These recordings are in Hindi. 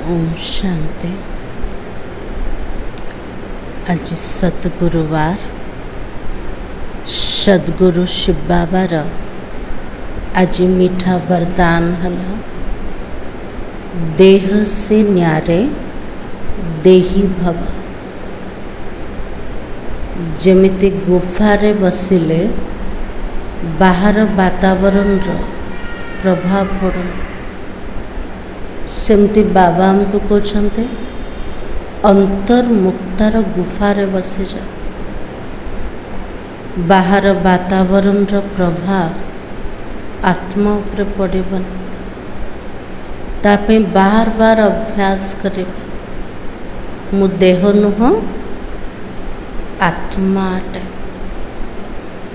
ओम शांति। आज सतगुरुवार सद्गुरु शिव बाबार आज मीठा वरदान हला। देह से न्यारे देही भव। जमिति गुफारे बसिले बाहर वातावरण प्रभाव पड़े, सेमती बाबा हमको कहते अंतर्मुक्तार गुफारे बसी जा। बाहर वातावरण प्रभाव आत्मा उपरे पड़बन, तापे बार बार अभ्यास करे। मु देह नुह आत्मा अटे।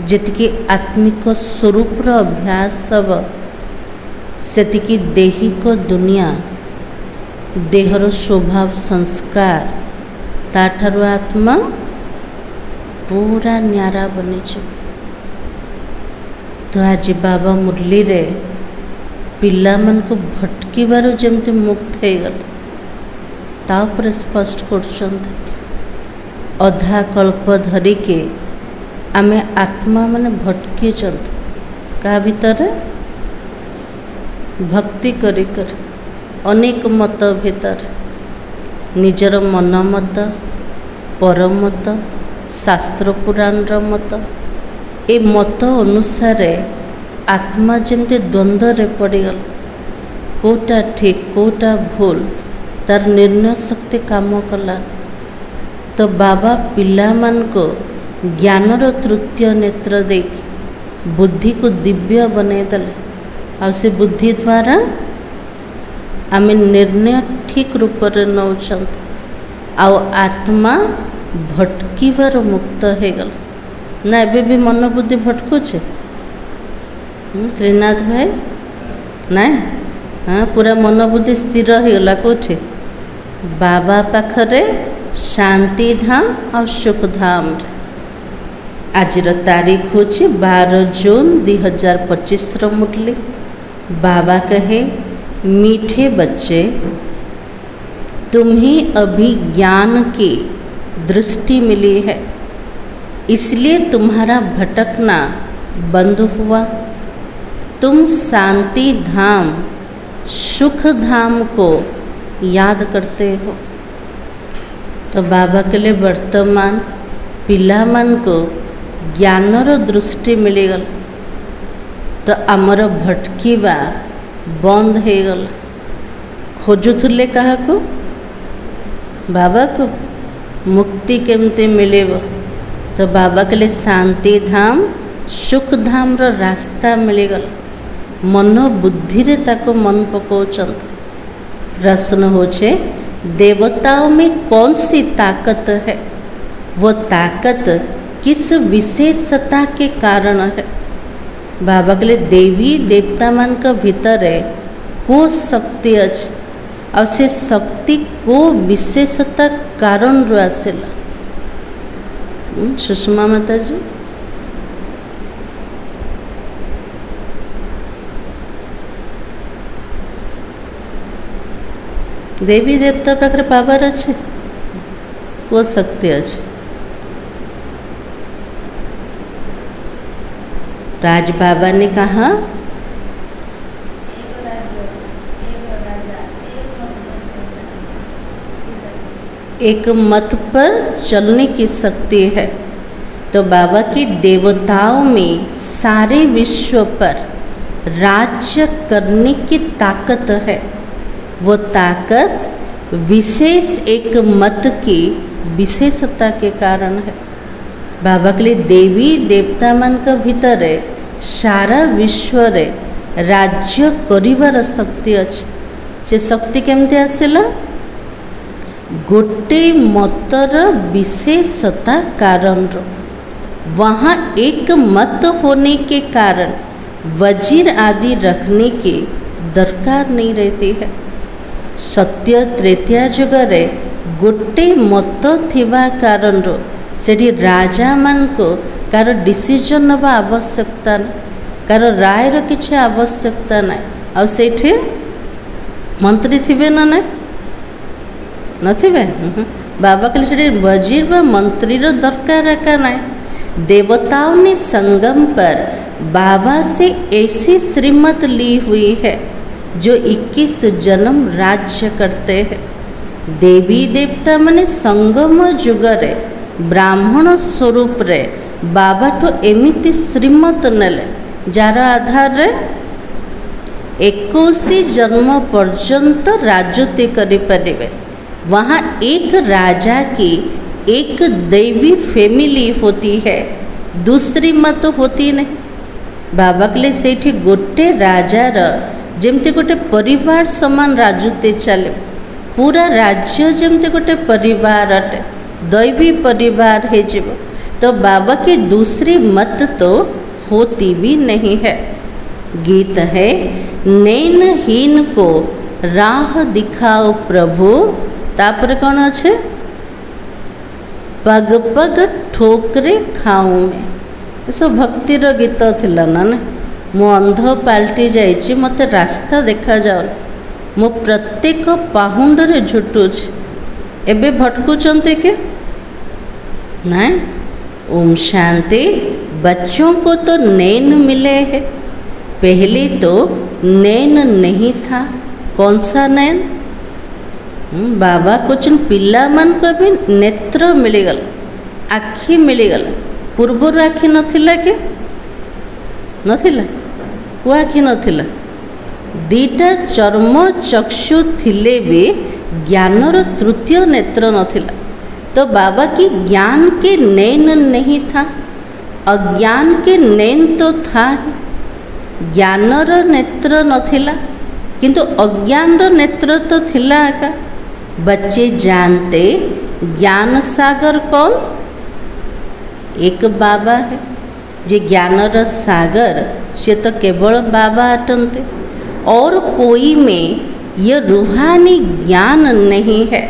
जितकी आत्मिक स्वरूप अभ्यास सब सेतिकी देहिक दुनिया देहर स्वभाव संस्कार ताठारु आत्मा पूरा न्यारा बनी। तो आज बाबा मुरली रे पिला मन को भटकीबार जमती मुक्त हो गले तापर स्पष्ट कर अधा कल्प धरिके आमे आत्मा माने भटकी क्या भितर भक्ति करी कर अनेक मत भीतर निजर मन मत परमत शास्त्र पुराण मत ए मत अनुसार आत्मा जमते द्वंद्व पड़गल कोटा ठीक कोटा भूल तार निर्णय शक्ति काम कला। तो बाबा पिला मान को ज्ञानर तृतीय नेत्र देख बुद्धि को दिव्य बनईदेले। आ से बुद्धि द्वारा आमे निर्णय ठीक रूप से नौचंत आउ आत्मा भटकीबार मुक्त हो गल ना। एबे भी मन बुद्धि भटकुचे त्रिनाथ भाई ना? हाँ, पूरा मन बुद्धि स्थिर हो गला कोठे बाबा पाखरे शांति धाम और सुख धाम। आज तारीख हूँ 12 जून 2025 मुरली। बाबा कहे, मीठे बच्चे तुम्हें अभी ज्ञान की दृष्टि मिली है, इसलिए तुम्हारा भटकना बंद हुआ। तुम शांति धाम सुख धाम को याद करते हो। तो बाबा के लिए वर्तमान पिला मन को ज्ञानर दृष्टि मिलीगल तो आमर भटकीबा बंद हो गला। खोजुले क्या को बाबा को मुक्ति केमती मिले। तो बाबा के लिए शांति धाम सुख धाम रो रास्ता मिलीगल। मन बुद्धि रे ताको मन पकाउछन। प्रश्न होछे देवताओं में कौन सी ताकत है? वो ताकत किस विशेषता के कारण है? बाबा के लिए देवी देवता मान का भीतर है को शक्ति अच्छी और से शक्ति को विशेषता कारण रो आसेला। सुषमा माता जी देवी देवता पाखरे पावर अच्छे वो शक्ति अच्छे। तो आज बाबा ने कहा एक मत पर चलने की शक्ति है। तो बाबा की देवताओं में सारे विश्व पर राज्य करने की ताकत है। वो ताकत विशेष एक मत की विशेषता के कारण है। बाबा के लिए देवी देवता मान का भीतर है सारा विश्व रे राज्य करिवार शक्ति अच्छे। से शक्ति केमती आसेला? गोटे मतर विशेषता कारण रो। वहाँ एक मत होने के कारण वजीर आदि रखने की दरकार नहीं रहती है। सत्य त्रेता जुग रे गोटे मत थिबा कारण रो सेठी राजा मान को कार डिसीजन नवा आवश्यकता ना, कार रायर किसी आवश्यकता ना। आ मंत्री थे ना ना नथिबे बाबा कहले से वजीर व मंत्री दरकार एका ना। देवताओं ने संगम पर बाबा से ऐसी श्रीमत ली हुई है जो 21 जन्म राज्य करते हैं। देवी देवता माने संगम जुगरे ब्राह्मण स्वरूप रे बाबा तो एमिति श्रीमत नेले जार आधार रे 21 जन्म पर्यंत राजत्व करिपारे। वहाँ एक राजा की एक दैवी फैमिली होती है, दूसरी मत होती नहीं। बाबा कहले सेठी गोटे राजार जेमती गोटे परिवार समान राजत्व चले, पूरा राज्य जेमती गोटे परिवार अटे, दैवी परिवार है जीव। तो बाबा की दूसरी मत तो होती भी नहीं है। गीत है नैनहीन को राह दिखाओ प्रभु, तापर कौन अच्छे पग पग ठोकरे खाऊं में। सब भक्तिर गीत थिला ना मु अंध पाल्टी जाइछि, मते रास्ता देखा जाओ, मु प्रत्येक पाहुंडरे झुटुछि, एबे भटकुचंते के ना। ओम शांति। बच्चों को तो नैन मिले हैं, पहले तो नैन नहीं था। कौन सा नैन? बाबा कुछ पिला मन को भी नेत्र मिलगल, आखि मिलगल। पूर्वर आखि नथिला के नथिला, को आखि नथिला, दीटा चर्म चक्षु थिले भी ज्ञानर तृतीय नेत्र नथिला। तो बाबा की ज्ञान के नैन नहीं था, अज्ञान के नैन तो था ही। ज्ञानर नेत्र नथिला किंतु अज्ञानर नेत्र तो थिला एका। बच्चे जानते ज्ञान सागर कौन? एक बाबा है जे ज्ञानर सागर, से तो केवल बाबा अटंते, और कोई में यह रूहानी ज्ञान नहीं है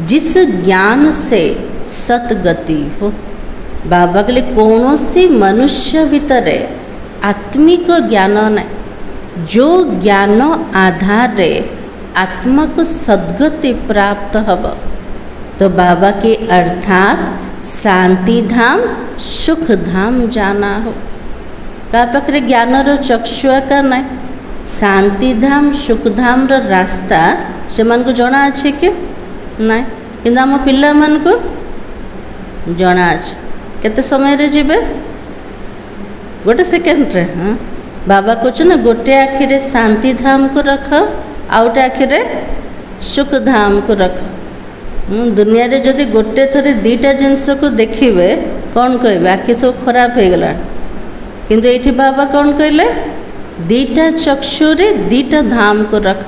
जिस ज्ञान से सतगति हो। बाबा के लिए कौन सी मनुष्य भितरे आत्मिक ज्ञान नहीं, जो ज्ञान आधार रे आत्मा को सद्गति प्राप्त हब। तो बाबा के अर्थात शांति धाम सुख धाम जाना हो। का पाखे ज्ञानर चक्षुआ का नहीं, शांति धाम सुख धाम रो रास्ता से मन को जना अच्छे के नहीं, किंतु आम पिला मन को जना अच्छे। केते समय रे जीवे? गोटे सेकेंड रे। हाँ, बाबा कुछ ना गोटे आखिरे शांति धाम को रख, आउटे आखिरे सुख धाम को रख। दुनिया रे जदि गोटे थरे दीटा जिनस को देखिए कौन कहे आखि सब खराब हो गला, किंतु ये बाबा कौन कहले दीटा चक्षुरे दीटा धाम को रख।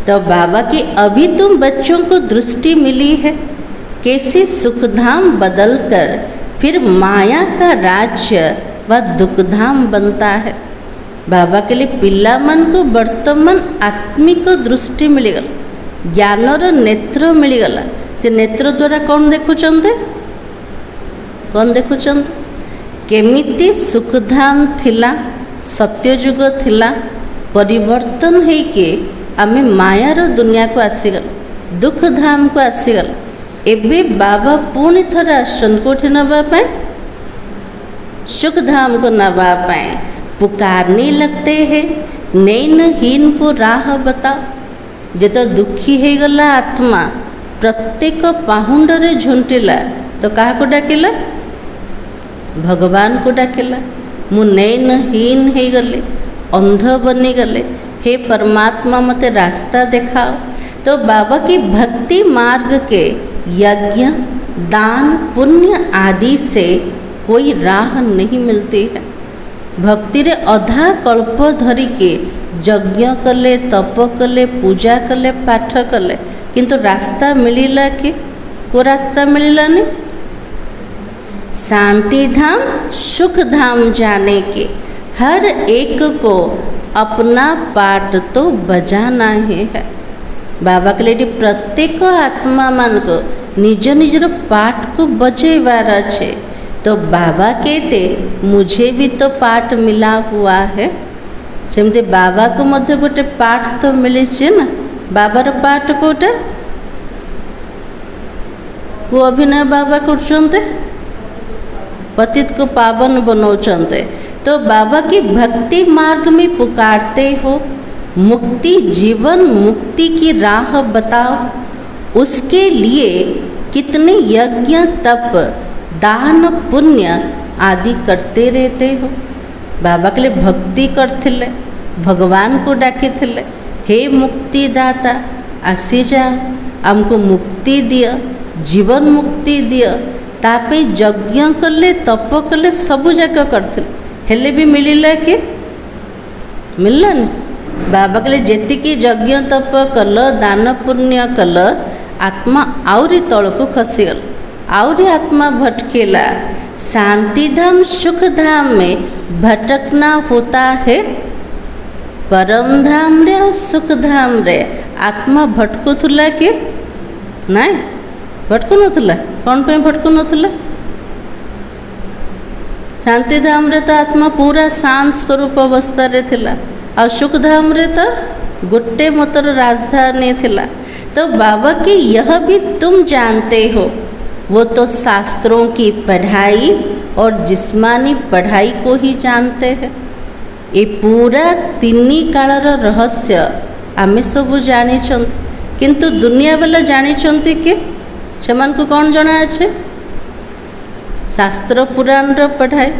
तो बाबा की अभी तुम बच्चों को दृष्टि मिली है कैसे सुख धाम बदल कर फिर माया का राज्य व दुख धाम बनता है। बाबा के लिए पिला मन को वर्तमान आत्मिक दृष्टि मिलगला, ज्ञानर नेत्र मिलगला। से नेत्र द्वारा कौन देखुचंदे? कौन देखुचंदे? केमिति सुखधाम थिला, सत्ययुग थिला, परिवर्तन है कि आमे मायार दुनिया को आसीगल, दुख धाम को आसीगल। एबे बाबा पुणी थर आसन कोठी नबा पाए, सुख धाम को नबा पाए। पुकारने लगते हैं नैनहीन को राह बताओ। जे तो दुखी है गला आत्मा प्रत्येक पाहुंडरे झुंटिला तो क्या को डाकिला? भगवान को डाकिला। मु नैनहीन हो गले, अंध बनी गले, हे परमात्मा मते रास्ता दिखाओ। तो बाबा की भक्ति मार्ग के यज्ञ दान पुण्य आदि से कोई राह नहीं मिलती है। भक्ति रे अधा कल्प धरी के यज्ञ कले, तप कले, पूजा कले, पाठ कले, किंतु रास्ता मिलिला कि? को रास्ता मिलिलानी। शांति धाम सुख धाम जाने के हर एक को अपना पाठ तो बजाना ही है। बाबा के लिए प्रत्येक आत्मा मान को निज निजर पाठ को बजेवार अच्छे। तो बाबा कहते मुझे भी तो पाठ मिला हुआ है। सेमती बाबा को मध्य गोटे पाठ तो मिली ना। बाबार पाठ कोटा को अभिनय बाबा करछन्ते पतित को पावन बनाउछन्ते। तो बाबा की भक्ति मार्ग में पुकारते हो, मुक्ति जीवन मुक्ति की राह बताओ, उसके लिए कितने यज्ञ तप दान पुण्य आदि करते रहते हो। बाबा के लिए भक्ति करथिले, भगवान को डाकिथिले, हे मुक्तिदाता आसी जा आमको मुक्ति दिय, जीवन मुक्ति दिय। तापे यज्ञ कले तप कले सबु जाक करथिले, हेले भी मिलिला कि मिललानी। बाबा के लिए जेतिकी यज्ञ तप कल दान पुण्य कल आत्मा आउरी तल को खसीगल, आउरी आत्मा भटकेला। शांति धाम सुख धाम में भटकना होता है, परम धाम रे और सुख धाम रे आत्मा भटकुला कि नाई भटकु नथुला। कौन पे भटकु नथुला? शांति धाम रे तो आत्मा पूरा शांत स्वरूप अवस्था रे थिला और सुख धाम रे तो गोटे मतर राजधानी थिला। तो बाबा की यह भी तुम जानते हो, वो तो शास्त्रों की पढ़ाई और जिस्मानी पढ़ाई को ही जानते हैं। ये पूरा तीनी कालर रहस्य आमे सब जानी छंत, किंतु दुनिया वाला जानी छंती कि सेमान को कौन जना अच्छे? शास्त्र पुराण र पढ़ाई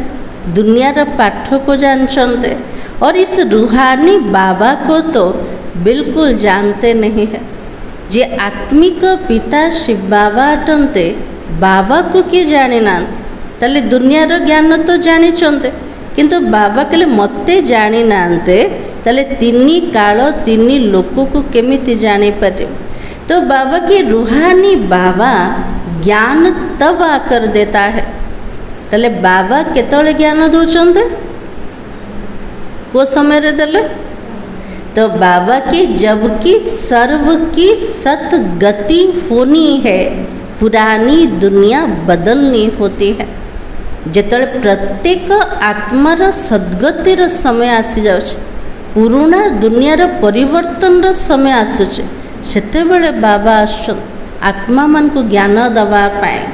दुनिया र पाठ को जानते और इस रूहानी बाबा को तो बिल्कुल जानते नहीं है। जे आत्मिक पिता शिव बाबा अटंते बाबा को किए जाने ना, ताले दुनिया रो ज्ञान तो जानी चंते, किंतु बाबा के लिए मते जानी नांते, ताले तीनी काल तीनी लोकों को केमिति जाने पारे। तो बाबा की रूहानी बाबा ज्ञान तब आकर देता है। ताले बाबा केतले ज्ञान दौचंते को समय रे देले? तो बाबा की जबकि सर्व की सत गति होनी है, पुरानी दुनिया बदलनी होती है। जेतले प्रत्येक आत्मार सद्गतिर समय आसी जाउछ, पुराना दुनियार परिवर्तन समय आसुचे, सेतेबेले बाबा आसुछन आत्मा मन को ज्ञान दवा पाए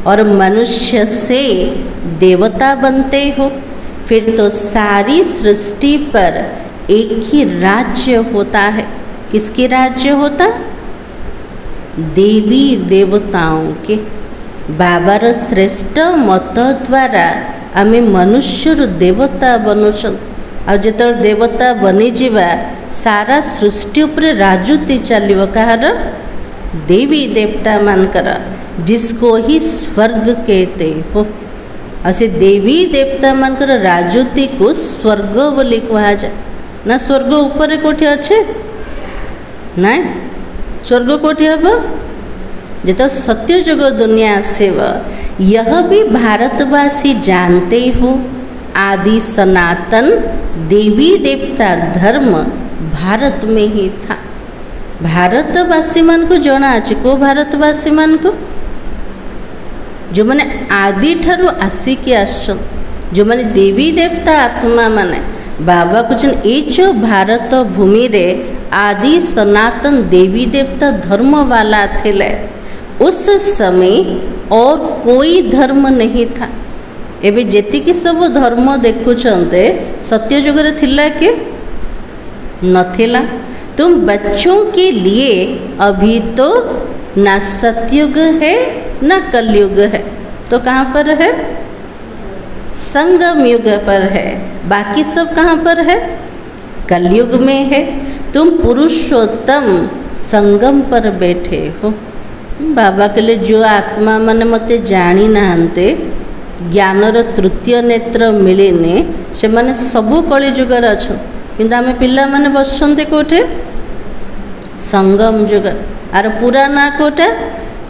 और मनुष्य से देवता बनते हो। फिर तो सारी सृष्टि पर एक ही राज्य होता है। किसकी राज्य होता? देवी देवताओं के। बाबार श्रेष्ठ मत द्वारा आमे मनुष्य देवता बनुछन और जेतल देवता बनी जीवा सारा सृष्टि उपरे राजुति चलिव कहार? देवी देवता मानकर, जिसको ही स्वर्ग कहते हो। असे देवी देवता मानकर राजुति को स्वर्ग बोली कहा जाए ना। स्वर्ग ऊपर कोठी अच्छे ना, स्वर्ग कोठी हम जो सत्य जुग दुनिया सेव। यह भी भारतवासी जानते हो, आदि सनातन देवी देवता धर्म भारत में ही था। भारतवासी मान को जना अच्छे, को भारतवासी मान को जो मैंने आदि ठारू आसिकी आसन, जो मैंने देवी देवता आत्मा माने बाबा को जन ये जो भारत भूमि रे आदि सनातन देवी देवता धर्म वाला थे। उस समय और कोई धर्म नहीं था। एबे जेतिकी सब धर्म देखुचंते सत्य जुग रे थिला कि नथिला। तुम बच्चों के लिए अभी तो ना सतयुग है ना कलयुग है, तो कहाँ पर है? संगम युग पर है। बाकी सब कहाँ पर है? कलयुग में है। तुम पुरुषोत्तम संगम पर बैठे हो। बाबा के लिए जो आत्मा माने मते जानी नाहंते, ज्ञानर तृतीय नेत्र मिलेने, से माने सबु कली जुगर अच्छा, किंतु आमे पिला माने बसछन्ते कोठे? संगम जुग। आर पूरा ना कोठे?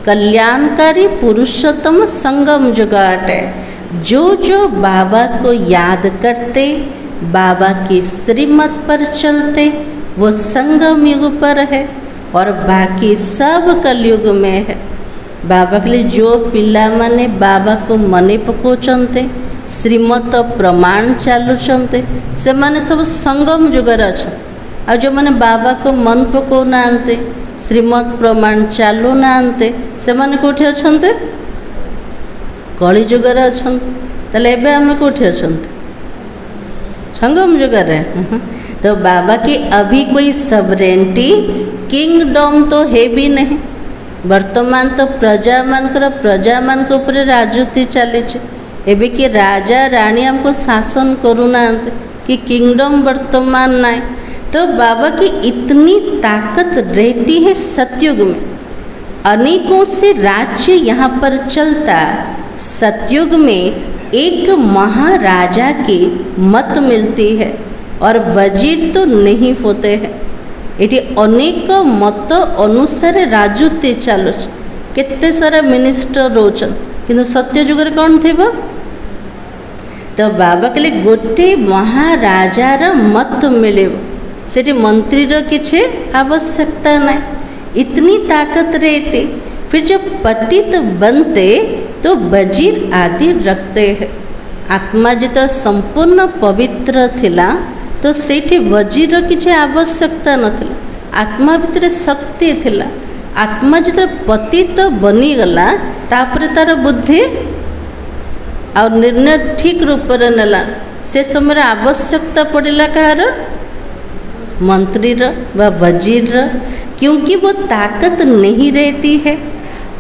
कल्याणकारी पुरुषोत्तम संगम जुग अटे। जो जो बाबा को याद करते, बाबा की श्रीमत पर चलते, वो संगम युग पर है और बाकी सब कलयुग में है। बाबा के लिए जो पिला माने बाबा को मने पकोचंते, श्रीमत प्रमाण चालुचंते, से माने सब संगम जुगर अच्छा। और जो माने बाबा को मन पको नांते, श्रीमद प्रमाण चालू नांते से माने कोठी अछंते कली जुगर अछंते तले एबे हमें कोठी अछंते संगम जुगर है। तो बाबा की अभी कोई सवरेंटी किंगडम तो है भी नहीं। वर्तमान तो प्रजा मान ऊपर राजूति चली एबे कि राजा रानी हमको शासन करूना कि किंगडम वर्तमान नाई। तो बाबा की इतनी ताकत रहती है सतयुग में, अनेकों से राज्य यहाँ पर चलता। सतयुग में एक महाराजा की मत मिलती है और वजीर तो नहीं होते हैं। ये अनेक मत अनुसार राजूति चलु केते सारा मिनिस्टर रोचन किंतु सत्ययुग कौन थी। तो बाबा के लिए गोटे महाराजार मत मिले सेठी मंत्री किसी आवश्यकता नहीं, इतनी ताकत रहती। फिर जब पतित बनते तो वजीर आदि रखते हैं। आत्मा जितना संपूर्ण पवित्र थिला तो सेठी वजीर किसी आवश्यकता नथिला। आत्मा भितर शक्ति थिला। आत्मा जितना पतित बनीगला तापर तार बुद्धि और निर्णय ठीक रूप से नेला। से समय आवश्यकता पड़ेला कहार मंत्री व वजीर, क्योंकि वो ताकत नहीं रहती है।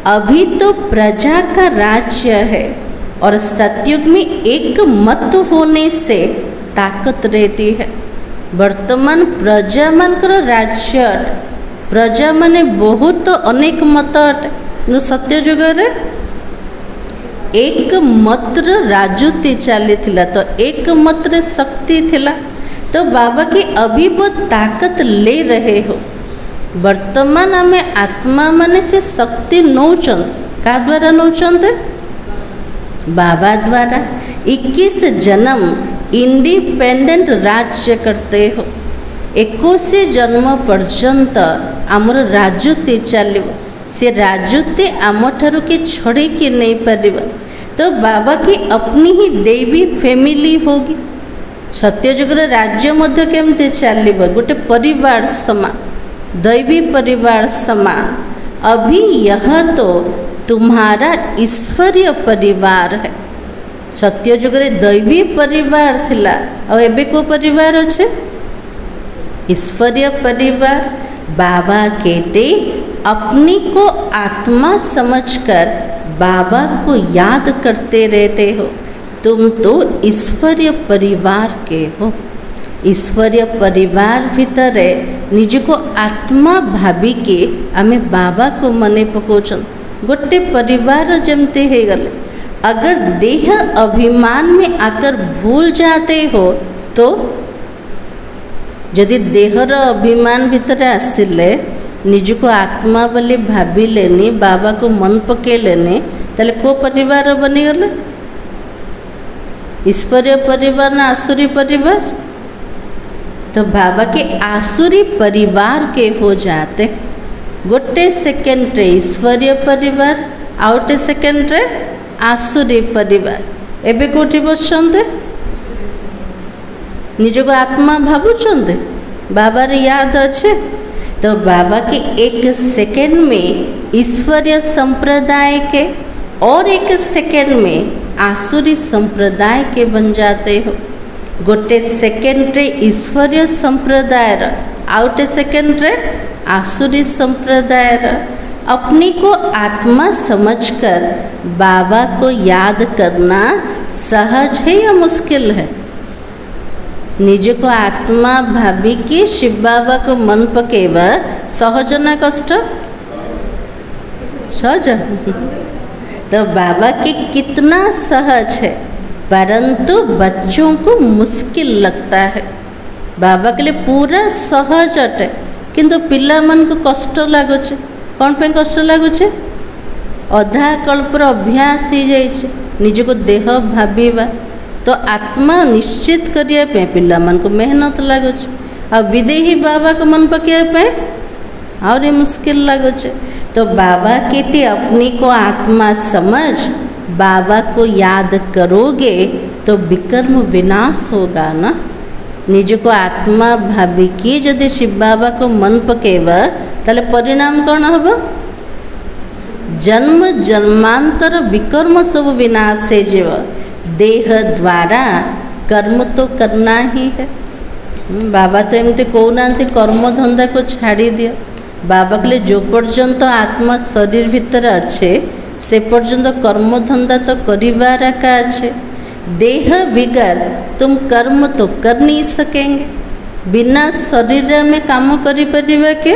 अभी तो प्रजा का राज्य है और सतयुग में एक मत होने से ताकत रहती है। वर्तमान प्रजा मानकर राज्य प्रजा माने बहुत अनेक मत अटे। सत्ययुग एक मत्र राजूति चली तो एक मत्र शक्ति थिला। तो बाबा की अभी वो ताकत ले रहे हो। वर्तमान आमे आत्मा माने से शक्ति नौचन का द्वारा नौचन बाबा द्वारा 21 जन्म इंडिपेंडेंट राज्य करते हो। 21 जन्म पर्यंत आमर राजूति चलो से राजूति आम ठारू के छड़े कि नहीं पार। तो बाबा की अपनी ही देवी फैमिली होगी। सत्ययुग राज्य मध्य केमती चलो गोटे परिवार समान दैवी परिवार समान। अभी यह तो तुम्हारा ईश्वरीय परिवार है। सत्ययुग दैवी परिवार थिला और एबे को परिवार अच्छे ईश्वरीय परिवार। बाबा कहते अपनी को आत्मा समझकर बाबा को याद करते रहते हो। तुम तो ईश्वरीय परिवार के हो। ईश्वरीय परिवार भितर निज को आत्मा भावी के आमे बाबा को मने पकोचन गोटे परिवार जमते है गले। अगर देह अभिमान में आकर भूल जाते हो तो यदि देहर अभिमान भितर आसिले निज को आत्मा बोली भाभी लेनी बाबा को मन पके लेनी ताले को परिवार बनीगले ईश्वरीय परिवार ना आसुरी परिवार। तो बाबा के आसुरी परिवार के हो जाते। गोटे सेकेंड रे ईश्वरीय परिवार आउटे सेकेंड रे आसुरी परिवार। एबे कोठी बसंते निज को आत्मा भावुचंते बाबा रे याद अच्छे। तो बाबा के एक सेकेंड में ईश्वरीय संप्रदाय के और एक सेकेंड में आसुरी संप्रदाय के बन जाते हो। गोटे सेकेंड रे ईश्वरीय संप्रदाय आउटे सेकेंड रे आसुरी संप्रदाय। अपनी को आत्मा समझकर बाबा को याद करना सहज है या मुश्किल है? निज को आत्मा भाभी कि शिव बाबा को मन पकेवा सहज ना कष्ट? सहज। तो बाबा के कितना सहज है, परंतु बच्चों को मुश्किल लगता है। बाबा के लिए पूरा सहज अटे किंतु पिला मन को कष्ट लगुचे। कौन पे कष्ट लगुचे? अधा कल्पर अभ्यास हो जाइए निज को देह भाविबा। तो आत्मा निश्चित करने पिला मन को मेहनत लगुचे आ विदेही बाबा को मन पकड़े और ये मुश्किल लगुचे। तो बाबा कहते अपनी को आत्मा समझ बाबा को याद करोगे तो विकर्म विनाश होगा ना। निज को आत्मा भाभी कि यदि शिव बाबा को मन पकेवा ताले परिणाम कौन हम? जन्म जन्मांतर विकर्म सब विनाश से जीव देह द्वारा कर्म तो करना ही है। बाबा तो एमती कहना कर्म धंदा को छाड़ी दियो। बाबा कहले जो पर्यंत आत्मा शरीर भीतर अच्छे से पर्यंत कर्म धंदा तो करिवार का अच्छे। देह बिगर तुम कर्म तो कर नहीं सकेंगे। बिना शरीर में काम करी परिवा के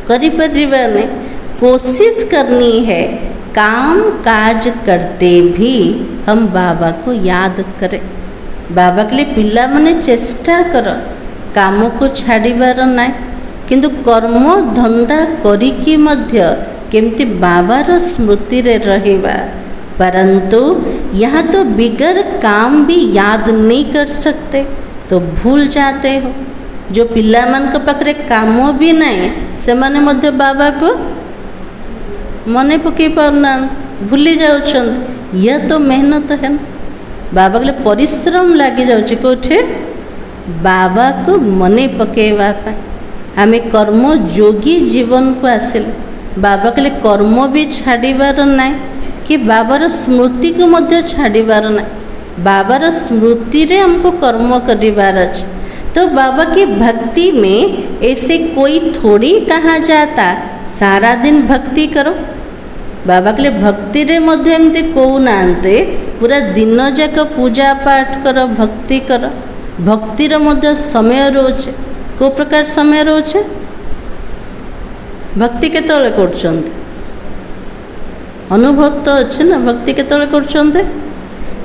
करी परिवा नहीं। कोशिश करनी है काम काज करते भी हम बाबा को याद करें। बाबा के लिए पिला माने चेष्टा कर काम को छाड़ीबार ना, किंतु कर्म धंदा करिकी मध्य केमती बाबार स्मृति रे रहिबा। परंतु यहाँ तो बिगर काम भी याद नहीं कर सकते तो भूल जाते हो। जो पिला मान के पाखरे काम भी नहीं से माने मध्य बाबा को मने पकई पारना, भूली जाउछंत। यह तो मेहनत है ना। बाबा के परिश्रम लगी जाउछे कोठे बाबा को मने पकेवा पाए। आमे कर्म जोगी जीवन को आसिले बाबा के कर्म भी छाड़ीबार ना कि बाबार स्मृति को मध्य छाड़ीबार ना। बाबार स्मृति रे हमको कर्म करिबार अछि। तो बाबा की भक्ति में ऐसे कोई थोड़ी कहा जाता सारा दिन भक्ति करो। बाबा के भक्ति रे मध्य एमती कहना पूरा दिन जाक पूजा पाठ कर भक्ति कर। भक्तिर मध्य समय रोचे। को प्रकार समय रोचे? भक्ति केतले करछन्ते अनुभव तो अच्छे ना। भक्ति केतले करछन्ते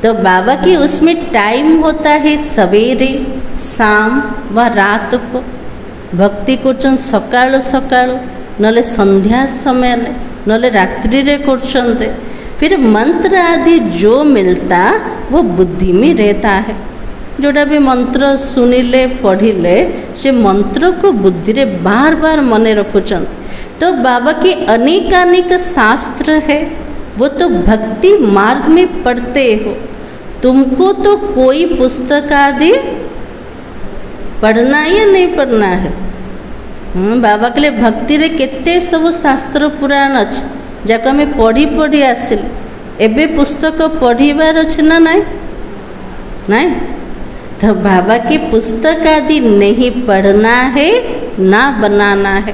तो बाबा की उसमें टाइम होता है सवेरे शाम व रात को। भक्ति करछन सकाळु सकाळु नले संध्या समय ने नले रात्रि रे करछन्ते। फिर मंत्र आदि जो मिलता वो बुद्धि में रहता है। जोड़ा भी मंत्र सुनिले पढ़िले से मंत्र को बुद्धि रे बार बार मने रखुचंत। तो बाबा के अनेकानेक शास्त्र है वो तो भक्ति मार्ग में पढ़ते हो। तुमको तो कोई पुस्तक आदि पढ़ना या नहीं पढ़ना है। बाबा के लिए भक्ति रे केते सब शास्त्र पुराण अच्छे जाक आम पढ़ी पढ़ी आसिले। एबे पुस्तक पढ़ीबार अच्छे ना नाई नाई। तो बाबा की पुस्तक आदि नहीं पढ़ना है ना बनाना है।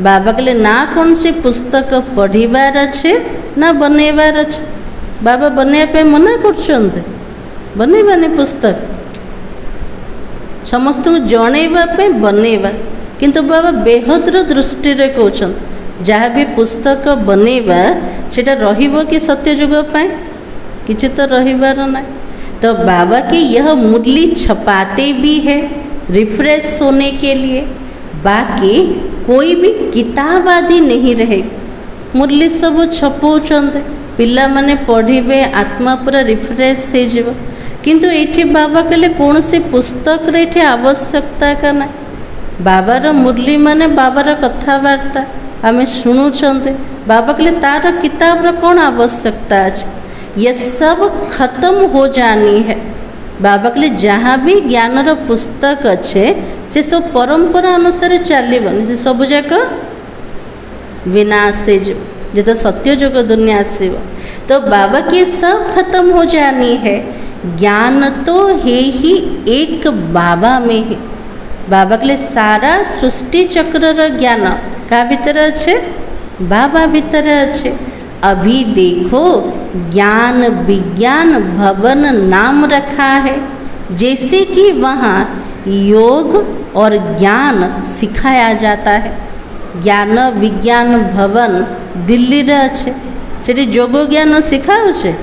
बाबा के लिए ना कौन सी पुस्तक पढ़ीबार अच्छे ना बनेबार अच्छे। बाबा बने पे मना करछन्ते बनेबानी पुस्तक समस्त जणेबा पे बनेबा। किंतु बाबा बेहद्र दृष्टि रे कहछन जहाँ भी पुस्तक बनेबा सेटा रहिबो कि सत्य जुग पाए किछि तो रहिबार ना। तो बाबा की यह मुरली छपाते भी है रिफ्रेश होने के लिए। बाकी कोई भी किताब आदि नहीं रहेगी। मुरली सब छपौछन्ते पिला माने पढ़िबे आत्मा पूरा रिफ्रेश हो जिवो। किंतु एठी बाबा कहले कौन से पुस्तक रे एठी आवश्यकता का ना। बाबार मुरली माने बाबार कथबार्ता आमे शुणुचंते। बाबा कहले तार किताब रो कौन आवश्यकता अछि। ये सब खत्म हो जानी है। बाबा कहले जहाँ भी ज्ञान रो पुस्तक अच्छे से सब परंपरा अनुसार चलबनी से सब जाक विनाश जो तो सत्य जुग दुनिया आसब। तो बाबा की सब खत्म हो जानी है। ज्ञान तो है ही एक बाबा में है। बाबा के लिए सारा सृष्टि चक्र रो ज्ञान का भीतर अच्छे बाबा भीतर अच्छे। अभी देखो ज्ञान विज्ञान भवन नाम रखा है जैसे कि वहाँ योग और ज्ञान सिखाया जाता है। ज्ञान विज्ञान भवन दिल्ली रे अच्छे सेठी योग ज्ञान सिखाऊचे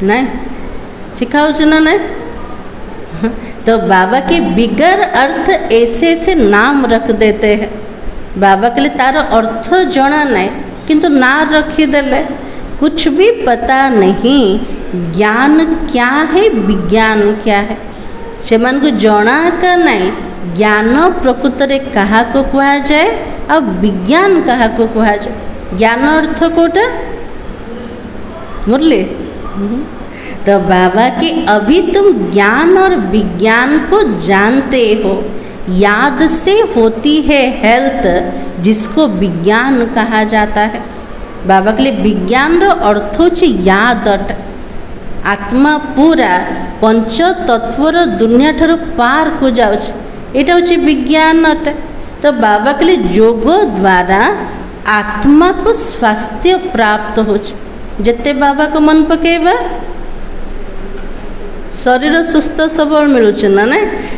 नहीं सिखाऊचे ना नहीं। तो बाबा के बिगर अर्थ ऐसे ऐसे नाम रख देते हैं। बाबा के लिए तार अर्थ जना नहीं किंतु ना रखीदेले कुछ भी पता नहीं ज्ञान क्या है विज्ञान क्या है से मन को जना का नहीं। ज्ञान प्रकृत रे कहा को कहा जाए और विज्ञान कहा को कहा जाए। ज्ञान अर्थ कोटा मुरली। तो बाबा के अभी तुम ज्ञान और विज्ञान को जानते हो याद से होती है हेल्थ, जिसको विज्ञान कहा जाता है। बाबा कहले विज्ञान अर्थ होछि याद अटे। आत्मा पूरा पंच तत्वर दुनिया ठार पार को जाउछि, एटा होछि विज्ञान अटे। तो बाबा कहले योग द्वारा आत्मा को स्वास्थ्य प्राप्त होछि। जते बाबा को मन पकेबा शरीर सुस्थ सबल मिलुछि ना ना।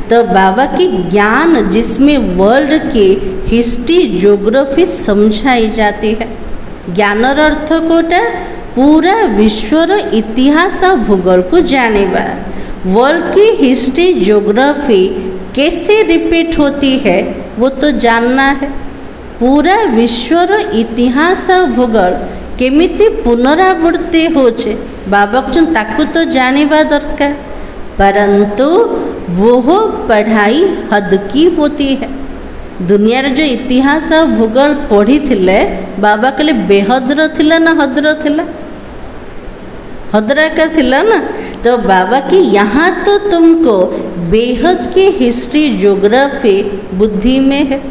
तो बाबा की ज्ञान जिसमें वर्ल्ड की हिस्ट्री ज्योग्राफी समझाई जाती है। ज्ञान अर्थ कोटा पूरा विश्वर इतिहास और भूगोल को जानेबा। वर्ल्ड की हिस्ट्री ज्योग्राफी कैसे रिपीट होती है वो तो जानना है। पूरा विश्वर इतिहास और भूगोल केमिति पुनरावृत्ति होचे बाबा को ताकू तो जानिबा दरकार। परंतु वो पढ़ाई हद की होती है। दुनिया रे जो इतिहास और भूगोल पढ़ी थिले बाबा कहले बेहदर थिला ना हदर थिला? हदरा का थिला ना। तो बाबा की यहाँ तो तुमको बेहद की हिस्ट्री ज्योग्राफी बुद्धि में है।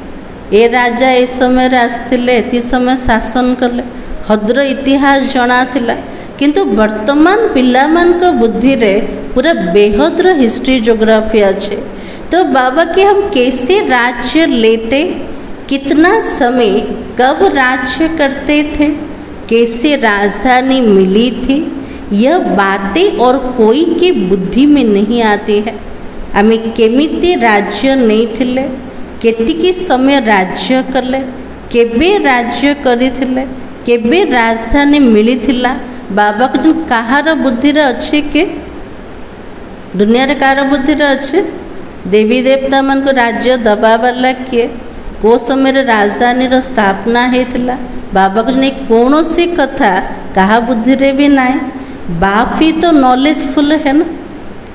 ए राजा ए समय आसथिले एति समय शासन कले, हद्र इतिहास जଣା थिला। किंतु वर्तमान पिलामान को बुद्धि रे पूरा बेहद्र हिस्ट्री ज्योग्राफी अच्छे। तो बाबा के हम कैसे राज्य लेते, कितना समय कब राज्य करते थे, कैसे राजधानी मिली थी, यह बातें और कोई के बुद्धि में नहीं आती है। हमें केमिति राज्य नहीं थिले, केतिकी समय राज्य कले, केबे राज्य करिथिले, केबे राजधानी मिली थिला, बाबा को जो कहार बुद्धि रे अच्छे के दुनिया रे कार बुद्धि रे अच्छे? देवी देवता मन को राज्य दबा वाला किए, को समय रे राजधानी रो स्थापना हेथिला, बाबा को नहीं कौनसी कथा कहा बुद्धि रे भी नाई। बाप ही तो नॉलेजफुल है ना।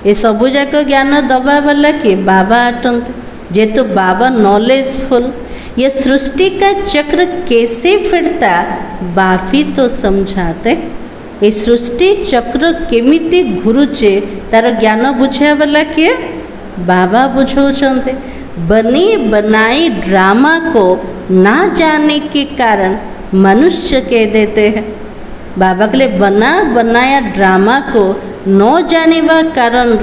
ये सबू जाक ज्ञान दबा वाला किए बाबा अटंते। जेतु बाबा नॉलेजफुल, ये सृष्टि का चक्र कैसे फिरता बाप ही तो समझाते। ये सृष्टि चक्र केमिति घुरुचे तार ज्ञान बुझा वाला किए बाबा बुझाउछन्ते। बनी बनाई ड्रामा को ना जाने के कारण मनुष्य कह देते हैं। बाबा के लिए बना बनाया ड्रामा को न जानिबा कारण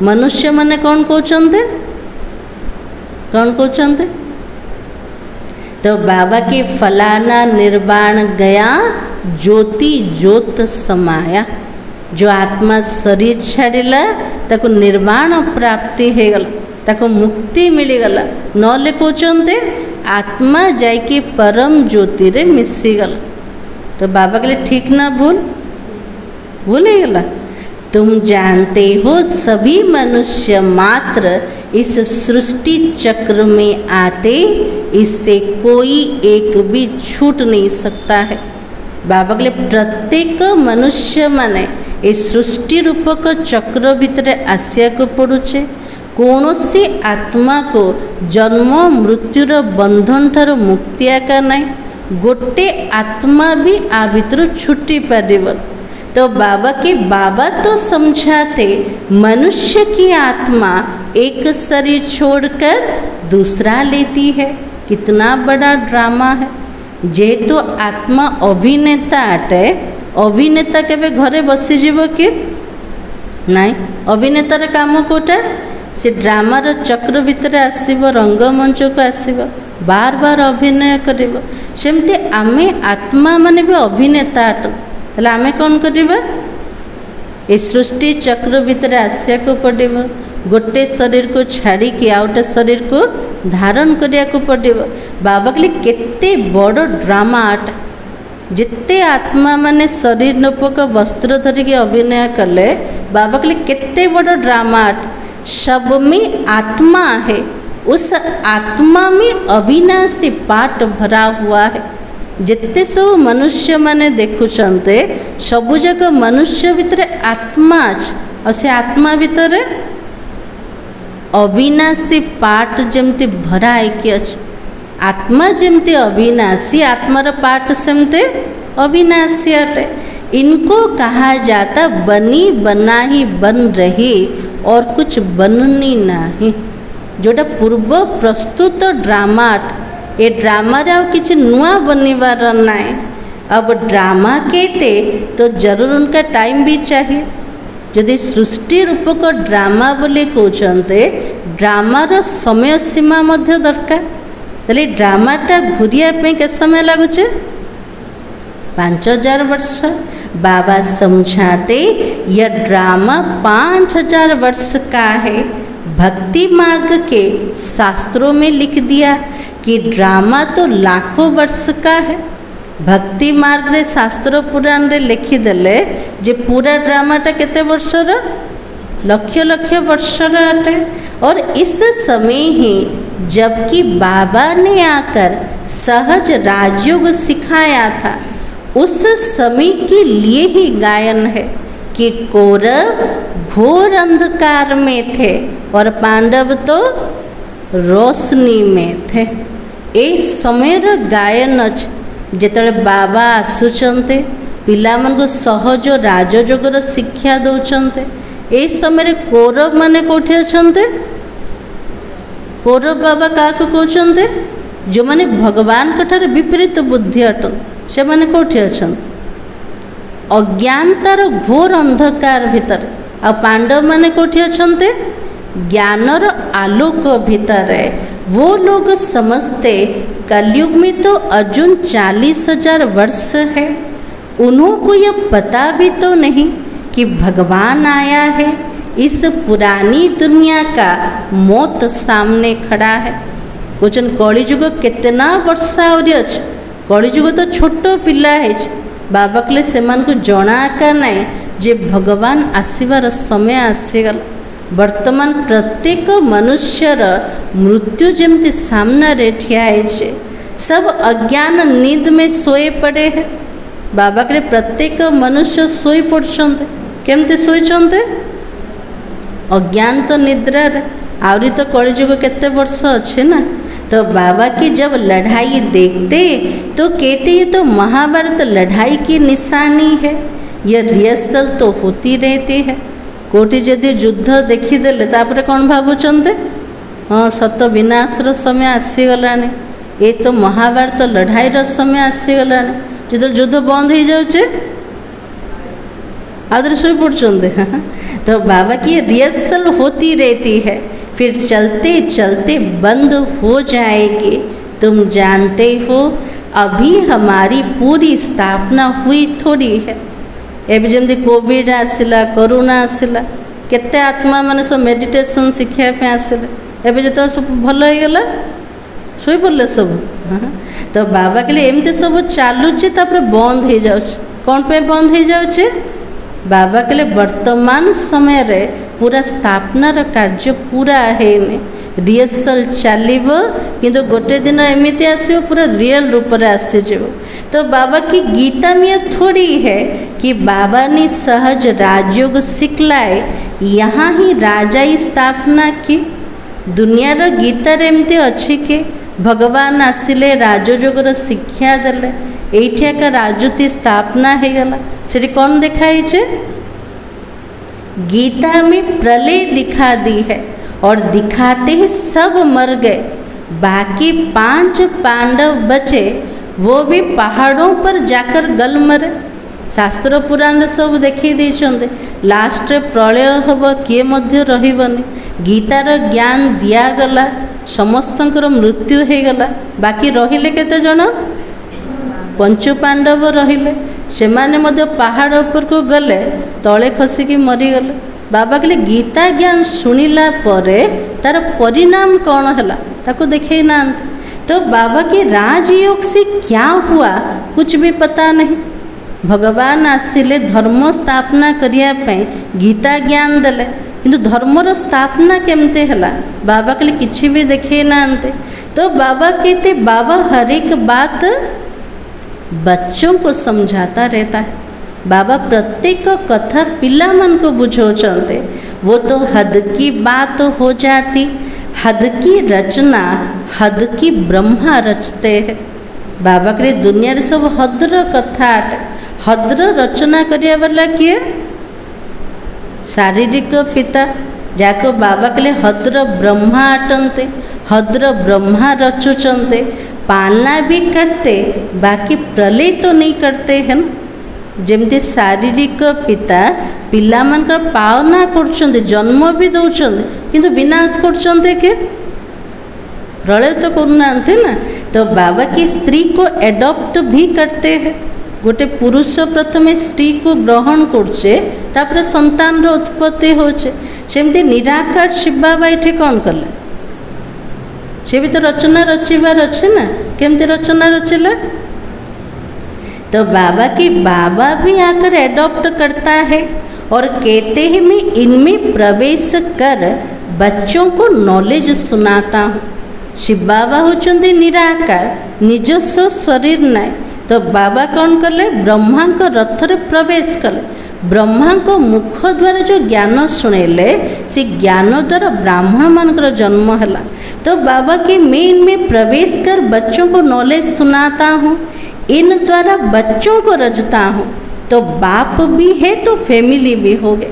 मनुष्य माने कौन कहते, कौन कहते? तो बाबा के फलाना निर्वाण गया ज्योति ज्योत समाया। जो आत्मा शरीर छाड़िला ताको निर्वाण प्राप्ति हो गला, ताको मुक्ति मिलीगला। नले कहते आत्मा जाइके परम ज्योति रे मिसी गला। तो बाबा के लिए ठीक ना भूल भूल ही गला। तुम जानते हो सभी मनुष्य मात्र इस सृष्टि चक्र में आते, इससे कोई एक भी छूट नहीं सकता है। बाबा के लिए प्रत्येक मनुष्य माने इस सृष्टि रूपक चक्र भितर आसिया को पड़ुचे। कौनसी आत्मा को जन्म मृत्युर बंधन ठार मुक्ति आका नहीं। गोटे आत्मा भी आ भितर छुट्टी पारिब। तो बाबा के बाबा तो समझाते मनुष्य की आत्मा एक शरीर छोड़कर दूसरा लेती है। कितना बड़ा ड्रामा है। जेहेतु आत्मा अभिनेता अटे, अभिनेता केबे घरे बसी जीव कि नाई? अभिनेतार काम कोटा से ड्रामार चक्र भितर आसीब, रंगमंच को आसीब, बार बार अभिनय करिब। सेमती आमे आत्मा माने भी अभिनेता अट। ताले आमे कौन करिबा? ए सृष्टि चक्र भितर आसिया को पड़िब। गोटे शरीर को छाड़ी कि आउटे शरीर को धारण करिया को पड़िब। बाबा के लिए केते बड़ ड्रामा आट। जिते आत्मा माने शरीर नपक वस्त्र धरिकी अभिनय कले, बाबा के लिए केते बड़ ड्रामा आट। सब में आत्मा है, उस आत्मा में अविनाशी पाठ भरा हुआ है। जिते सब मनुष्य माने देखुचंते सबु जग मनुष्य भितर आत्मा अछि, और से आत्मा भितर अविनाशी पाठ जमती भरा है अच्छे। आत्मा जमती अविनाशी, आत्मार पाठ सेमते अविनाशी अटे। इनको कहा जाता बनी बनाही बन रही और कुछ बननी नहीं। जोटा पूर्व प्रस्तुत ड्रामाट ए ड्रामा रे किसी नुआ बनवार ना। अब ड्रामा कहते तो जरूर उनका टाइम भी चाहिए। यदि सृष्टि रूपक ड्रामा बोले कहते ड्रामार समय सीमा मध्य दरकार। तेल ड्रामाटा घूरिया के समय लगुचे 5000 वर्ष। बाबा समझाते यह ड्रामा 5000 वर्ष का है। भक्ति मार्ग के शास्त्रों में लिख दिया कि ड्रामा तो लाखों वर्ष का है। भक्ति मार्ग रे शास्त्र पुराण रे लिखिदेले जे पूरा ड्रामाटा केते वर्षर लक्ष लक्ष वर्षर अटे। और इस समय ही जबकि बाबा ने आकर सहज राजयोग सिखाया था उस समय के लिए ही गायन है कि कौरव घोर अंधकार में थे और पांडव तो रोशनी में थे। ए समय गायन जिते बाबा आसुचंते पिला मन को सहज राजयोगर शिक्षा दौरान ए समय कौरव माने कोठी अछंते। कौरव बाबा क्या कहते जो माने भगवान कठार विपरीत बुद्धि अटन से माने कोठी अछन अज्ञानतार घोर अंधकार भितर। आ पांडव माने कोठी अछंते ज्ञानर आलोक भितर। वो लोग समझते कलयुग में तो अर्जुन 40,000 वर्ष है। उन्हों को यह पता भी तो नहीं कि भगवान आया है। इस पुरानी दुनिया का मौत सामने खड़ा है। क्वेश्चन कलिजुग कितना वर्षा और अच्छे कलिजुग तो छोट पिला है। बाबा कहले से जना का नहीं जे भगवान आसबार समय आसीगला। वर्तमान प्रत्येक मनुष्यर मृत्यु जमती सामना रे ठिया है। सब अज्ञान नींद में सोए पड़े हैं। बाबा कहले प्रत्येक मनुष्य सोई पड़ते केमती सोईचंते अज्ञान तो निद्रा आहरी तो कलिजुग केते वर्ष अच्छे ना। तो बाबा की जब लड़ाई देखते तो कहते ये तो महाभारत लड़ाई की निशानी है। यह रिहर्सल तो होती रहती है। कोटि यदि युद्ध देखीदेले तापर कौन भावुचंते हाँ सत विनाशर समय आसीगला। ये तो महाभारत लड़ाईर समय आसीगला। जो युद्ध बंद हो जाऊे आदर सोई पड़ते। तो बाबा की रिहर्सल होती रहती है। फिर चलते चलते बंद हो जाएगी। तुम जानते हो अभी हमारी पूरी स्थापना हुई थोड़ी है। एवं जमी कोविड आसला कोरोना आसला केते आत्मा माने सब मेडिटेशन शिखापी आसले। एवं जो सब भल हो गला शोई पड़े सब। तो बाबा कहले एमती सब चलुचे बंद हो जाए। कौन पे बंद हो जाए? बाबा कहले वर्तमान समय रे पूरा स्थापनार कार्य पूरा है। रिहर्सल चलो किंतु गोटे दिन एमती आसो पूरा रियल रूप से आसीज। तो बाबा की गीता में थोड़ी है कि बाबा ने सहज राजयोग सिखलाए यहाँ ही राजा ही स्थापना की। दुनियार गीतार एमती अच्छी के भगवान आसिले राजयोगर शिक्षा देले एठिया राजती स्थापना हो गला। से कौन दिखाई छे? गीता में प्रलय दिखा दी है और दिखाते ही सब मर गए। बाकी 5 पांडव बचे वो भी पहाड़ों पर जाकर गल मरे। शास्त्र पुराण सब देखी देछंदे लास्ट प्रलय हब किए मध्य रहिबनी। गीतार ज्ञान दियागला समस्तंकर मृत्यु हो गला। बाकी रहिले केते जण 5 पांडव रहिले। से माने मध्य पहाड़ उपर को गले तले खसिकी मरीगले। बाबा कहले गीता ज्ञान शुणिला परे तार परिणाम कौन है ताको देखे ना। तो बाबा के राजयोग से क्या हुआ कुछ भी पता नहीं। भगवान आसिले धर्म स्थापना करने गीता ज्ञान देले किंतु धर्मर स्थापना केमते हला बाबा कहले किछि भी देखे ना। तो बाबा कहते बाबा हर एक बात बच्चों को समझाता रहता है। बाबा प्रत्येक कथा पिला मन को बुझाते। वो तो हद की बात हो जाती। हद की रचना हद की ब्रह्मा रचते हैं। बाबा के दुनिया रे सब हद्र कथा अटे। हद्र रचना करिया वाला किए? शारीरिक पिता जाको बाबा कहले हद्र ब्रह्मा अटंते, हद्र ब्रह्मा रचुचंते, पालना भी करते बाकी प्रलय तो नहीं करते है ना। जमती शारीरिक पिता पिला मानकर पालना करछंते, जन्म भी दौरान किंतु विनाश करछंते के प्रलय तो करना ना। तो बाबा की स्त्री को एडॉप्ट भी करते हैं। गोटे पुरुष प्रथम स्त्री को ग्रहण करछे तापर संतान रो उत्पत्ति होछे। सेमती निराकार शिव बाबा ये कौन कले, से भी तो रचना रचिबार अच्छे ना, केमती रचना रचिला। तो बाबा भी आकर एडॉप्ट करता है और कहते हैं मैं इनमें प्रवेश कर बच्चों को नॉलेज सुनाता हूँ। शिव बाबा होचंदी निराकार, निजस्व शरीर नाय। तो बाबा कौन कले, ब्रह्मा को रथरे प्रवेश कले। ब्रह्मा को मुख द्वारा जो ज्ञान शुणेले से ज्ञान द्वारा ब्राह्मण मानकर जन्म है। तो बाबा के मैं इनमें प्रवेश कर बच्चों को नॉलेज सुनाता हूँ, इन द्वारा बच्चों को रचता हूँ। तो बाप भी है तो फैमिली भी हो गए।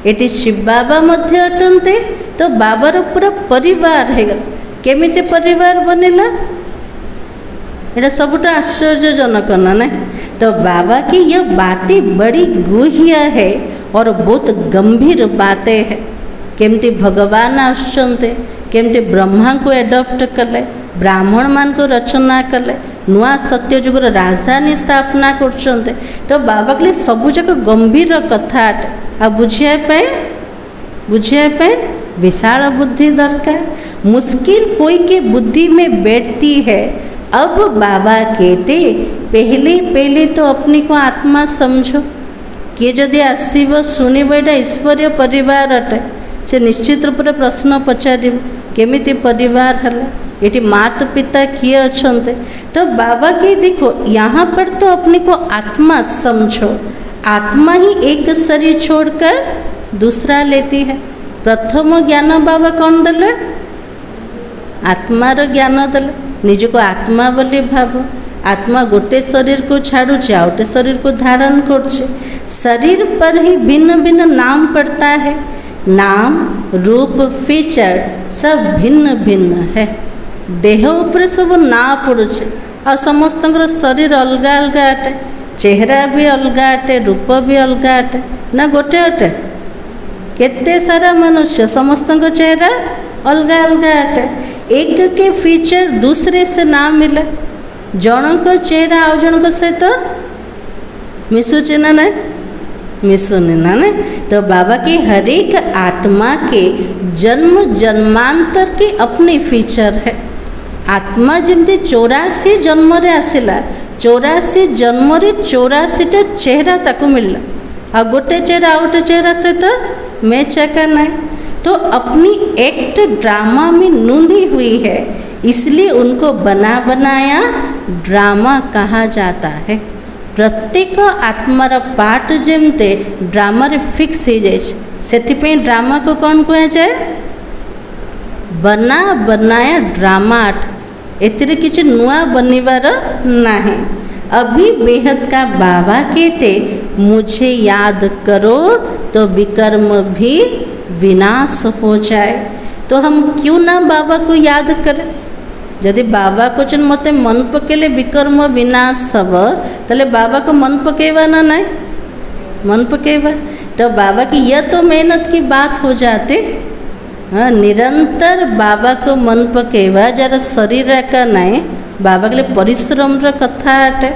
ये शिव बाबा मध्य अटंते। तो बाबार पूरा परिवार है। केमिति परिवार बनेला ये सबुठ आश्चर्यजनक ना। तो बाबा की यह बातें बड़ी गुह्य है और बहुत गंभीर बातें हैं। केमती भगवान आसुचंते, केमती ब्रह्मा को एडॉप्ट कले, ब्राह्मण मान को रचना कले, नुआ सत्यजुगर राजधानी स्थापना करछंते। तो बाबा के लिए सबु जाक गंभीर कथा अटे। आ बुझिया पे विशाल बुद्धि दरकार। मुश्किल कोई के बुद्धि में बैठती है। अब बाबा कहते पहले तो अपनी को आत्मा समझो। किए जदि आसब शुणव यहाँ ईश्वरीय परिवार अटे से निश्चित रूप से प्रश्न पचार केमिति परिवार है, ये माता पिता किए अच्छे। तो बाबा के देखो यहाँ पर तो अपने को आत्मा समझो। आत्मा ही एक शरीर छोड़कर दूसरा लेती है। प्रथम ज्ञान बाबा कौन दले, आत्मार ज्ञान दले। निज को आत्मा बोली भाव। आत्मा गोटे शरीर को छाड़ुचे आउटे शरीर को धारण करछे। शरीर पर ही भिन्न भिन्न नाम पड़ता है। नाम रूप फीचर सब भिन्न भिन्न है। देह उपर सब ना पड़ुचे आ समस्त शरीर अलग अलग अटे, चेहरा भी अलग अटे, रूप भी अलग अटे ना गोटे अटे। केते सारा मनुष्य समस्त चेहरा अलग अलग अटे। एक के फीचर दूसरे से ना मिले। जनक चेहरा आउ जनक सहित मिसुचे ना ना मिसुने ना ना। तो बाबा के हर एक आत्मा के जन्म जन्मांतर के अपने फीचर है। आत्मा जमती 84 जन्म रे आसिला, 84 जन्म रे 84टा चेहरा ताको मिलला। आ गोटे चेहरा आ गोटे चेहरा सहित मैच एका ना। तो अपनी एक्ट ड्रामा में नूंधी हुई है, इसलिए उनको बना बनाया ड्रामा कहा जाता है। प्रत्येक आत्मार पार्ट जमते ड्रामा रे फिक्स हो जाए, से ड्रामा को कौन कह जाए, बना बनाया ड्रामा आर्ट। एतिरे किसी नुआ बनिवार नहीं। अभी बेहद का बाबा कहते मुझे याद करो तो विकर्म भी विनाश हो जाए। तो हम क्यों ना बाबा को याद करें। यदि बाबा को चन मते मन पकेले विकर्म विनाश सब तले बाबा को मन पकेवा ना नहीं मन पकेवा। तो बाबा की यह तो मेहनत की बात हो जाती। हाँ, निरंतर बाबा को मन पकेवा जरा शरीर का नहीं बाबा के लिए परिश्रम रा कथा है।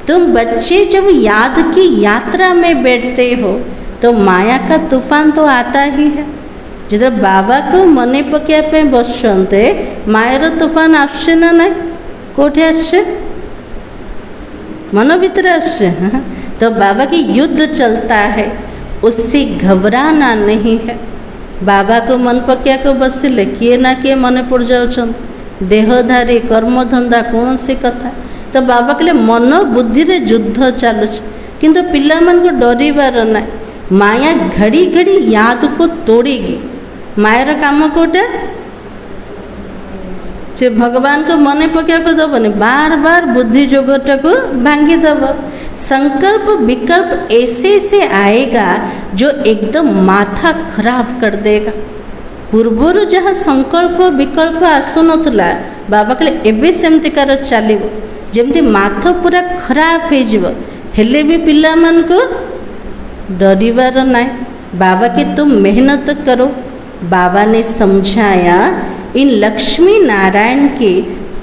तुम बच्चे जब याद की यात्रा में बैठते हो तो माया का तूफान तो आता ही है। जो बाबा को मने पकड़े बसते मायर तूफान आसছে ना नहीं कोठे आसছে मन भीतर आसছে। तो बाबा की युद्ध चलता है, उससे घबराना नहीं है। बाबा को मन पकिया को बसिले किए ना किए मन पड़ जाऊँ देहधारी कर्मधंदा कौन सी कथा। तो बाबा कहले मन बुद्धि रे युद्ध चलुच किंतु पिला मन को डरिबार ना। माया घड़ी घड़ी याद को तोड़ेगी। मायर काम कोटे से भगवान को मन पकड़ दबनी, बार बार बुद्धि जोगटा को भांगी दब। संकल्प विकल्प ऐसे ऐसे आएगा जो एकदम माथा खराब कर देगा। पूर्वर जहाँ संकल्प विकल्प आसुनला बाबा कहले एबे सेमतिकार चलो जमती माथा पूरा खराब हो हेले भी पिला मन को डरिवार ना। बाबा के तुम मेहनत करो। बाबा ने समझाया इन लक्ष्मी नारायण के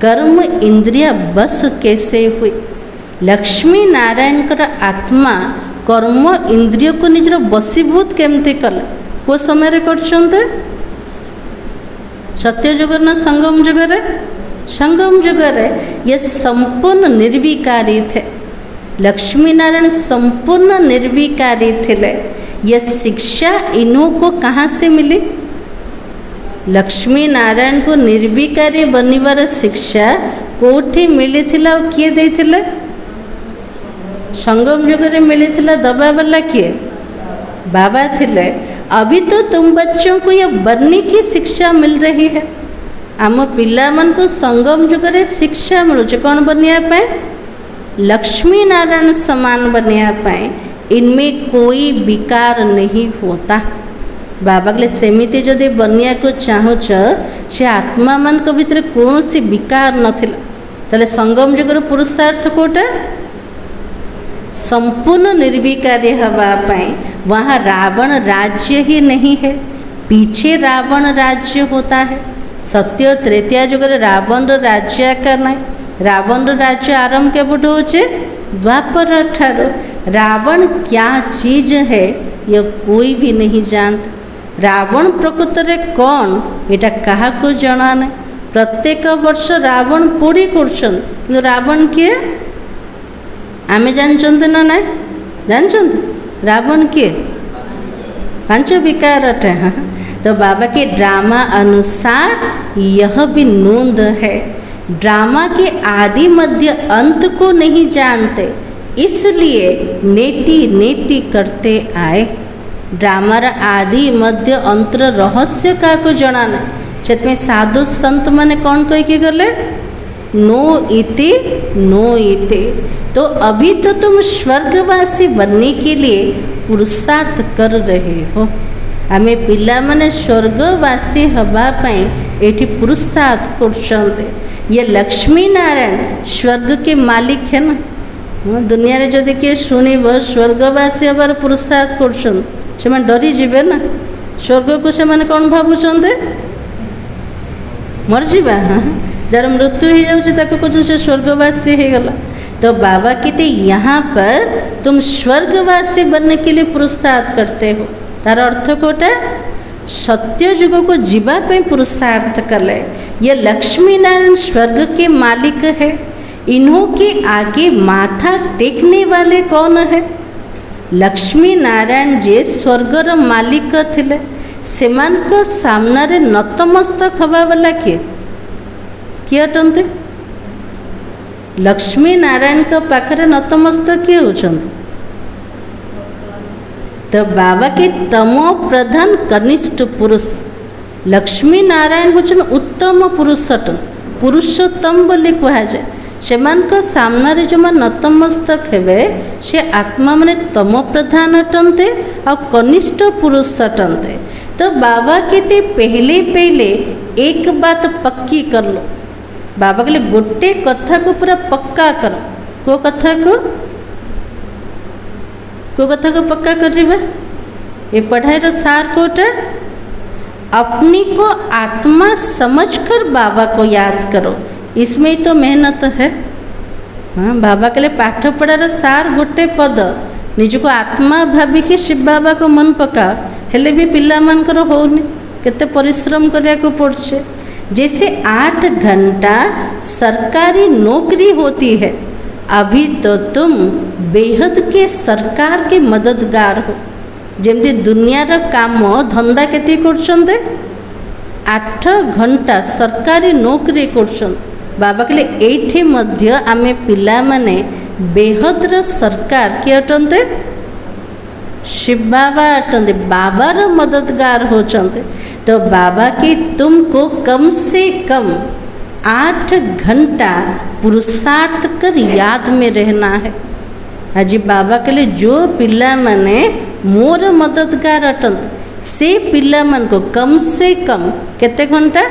कर्म इंद्रिया बस कैसे हुई। लक्ष्मी नारायण का आत्मा कर्म इंद्रिय को निजर बसीभूत केमती कले को समय कर सत्य युग ना संगम युग रे? संगम युग रे ये संपूर्ण निर्विकारी थे। लक्ष्मी नारायण संपूर्ण निर्विकारी थे। ये शिक्षा इन्हों को कहाँ से मिली? लक्ष्मी नारायण को निर्विकारी बनिवार शिक्षा कोठी मिली थिला और किए दे थिले? संगम युग रे मिली थिला दबा वाला किए? बाबा थिले। अभी तो तुम बच्चों को यह बनने की शिक्षा मिल रही है। आम पिला मन को संगम युग रे शिक्षा मिलूँ कौन बनिया पाए? लक्ष्मी नारायण समान बनिया पाए। इनमें कोई विकार नहीं होता। बाबा कहले सेमिति जदि बनिया को चाहूच से आत्मा मन को भीतर कौन सी विकार नथिला ताले संगम युगर पुरुषार्थ कोटा संपूर्ण निर्विकारी हवा पाए। वहाँ रावण राज्य ही नहीं है, पीछे रावण राज्य होता है। सत्य त्रेतीया युग रावण राज्य करना है। रावण राज्य आरंभ के बुढ़ होचे द्वापर ठारो। रावण क्या चीज है यह कोई भी नहीं जानता। रावण प्रकृत रे कौन एटा कहा को जना नहीं। प्रत्येक वर्ष रावण पोड़ी करछन किंतु रावण किए आमे जानचंते ना ना जानचंते रावण किए? पांच विकार अटे। हाँ तो बाबा के ड्रामा अनुसार यह भी नोंद है। ड्रामा के आदि मध्य अंत को नहीं जानते इसलिए नेति नेति करते आए। ड्रामार आदि मध्य अंतर रहस्य का को जनाना से साधु संत माने कौन कह के गले नो इति नो इति। तो अभी तो तुम स्वर्गवासी बनने के लिए पुरुषार्थ कर रहे हो। आमे पिला माने स्वर्गवासी हवा पाए एठी पुरुषार्थ करछन्ते। ये लक्ष्मी नारायण स्वर्ग के मालिक है ना। दुनिया रे जदि किए सुनिब स्वर्गवासी हबार पुरुषार्थ करछन से माने डरी जिबे ना। स्वर्ग को से माने कौन भाबुछन्ते मर जीवा। हाँ जार मृत्यु हो जाऊँ कुछ से स्वर्गवासी हो गला। तो बाबा कहते यहाँ पर तुम स्वर्गवासी बनने के लिए पुरुषार्थ करते हो। तार अर्थ कोटा सत्य युग को जीवा पे पुरुषार्थ कले। ये लक्ष्मी नारायण स्वर्ग के मालिक है। इन्हों के आगे माथा टेकने वाले कौन है? लक्ष्मी नारायण जे स्वर्गर मालिक थिले सेमान को सामना रे नतमस्तक हवा वाला किए किए अटंते? लक्ष्मी नारायण का पाखरे नतमस्तक किए होचंते? तो बाबा के तमो प्रधान कनिष्ठ पुरुष लक्ष्मी नारायण होचन उत्तम पुरुष अटन पुरुषोत्तम बोली कहा जाए। सेमान को सामना रे जो नतमस्तक हेबे से आत्मा माने तम प्रधान अटंते और कनिष्ठ पुरुष अटंते। तो बाबा कहते पहले पहले एक बात पक्की कर लो। बाबा कहले गोटे कथा को पूरा पक्का करो। को कथा को पक्का करिबा? ये पढ़ाई रो सार कोटा अपनी को आत्मा समझकर बाबा को याद करो। इसमें ही तो मेहनत है। हाँ बाबा कहले पाठ पढ़ार सार गोटे पद निज को आत्मा भाविकी शिव बाबा को मन पका हेले भी पिला मानकर होनी केते परिश्रम करिया को पड़छे। जैसे 8 घंटा सरकारी नौकरी होती है अभी तो तुम बेहद के सरकार के मददगार हो। जमती दुनियार काम धंदा केते करछन्ते 8 घंटा सरकारी नौकरी करछन। बाबा कहले एठी मध्य आमे पिला माने बेहदर सरकार के अटंते शिव बाबा अटंते बाबार मददगार होचंते। तो बाबा के तुमको कम से कम 8 घंटा पुरुषार्थ कर याद में रहना है। आज बाबा कहले जो पिला माने मोर मददगार अटंत से पिला मन को कम से कम केते घंटा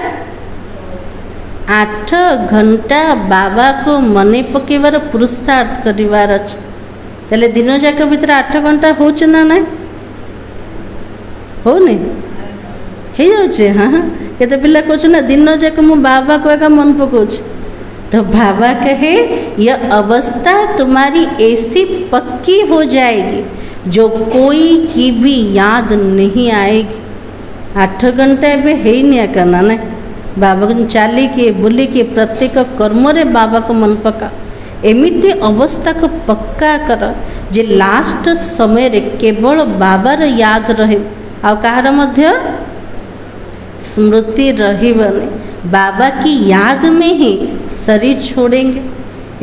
8 घंटा बाबा को मने पकेवार पुरुषार्थ करिवार अछि। ताले दिन जाक भीतर 8 घंटा होछ ना ना हो नहीं हे जाउछे। हाँ केते पिला कहछ ना दिन जाक मु बाबा को एका मन पकोछ। तो बाबा कहे यह अवस्था तुम्हारी ऐसी पक्की हो जाएगी जो कोई की भी याद नहीं आएगी। 8 घंटा एबे है नहीं करना ना बाबा को चाली के बुली के प्रत्येक कर्म रे बाबा को मन पका। एमिति अवस्था को पक्का कर जे लास्ट समय रे केवल बाबार याद रहे आ कहार मध्य स्मृति रहिबनी। बाबा की याद में ही शरीर छोड़ेंगे।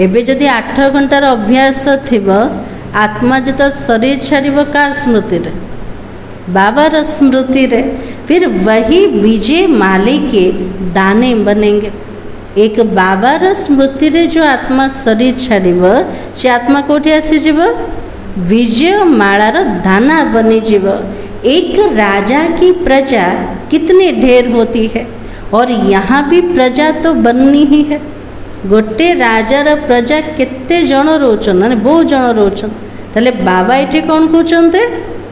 एबे जदि 8 घंटार अभ्यास थिब आत्मा जो शरीर छाड़ब कार स्मृति रे बाबार स्मृति रे फिर वही विजय माले के दाने बनेंगे। एक बाबार स्मृति रे जो आत्मा शरीर छाड़ब से आत्मा कोठी आसीजिब विजय मालार दाना बनीजिब। एक राजा की प्रजा कितने ढेर होती है और यहाँ भी प्रजा तो बननी ही है। गोटे राजार प्रजा केते जन रोचन माने बहुत जन रोचन। ताले बाबा ये कौन कहते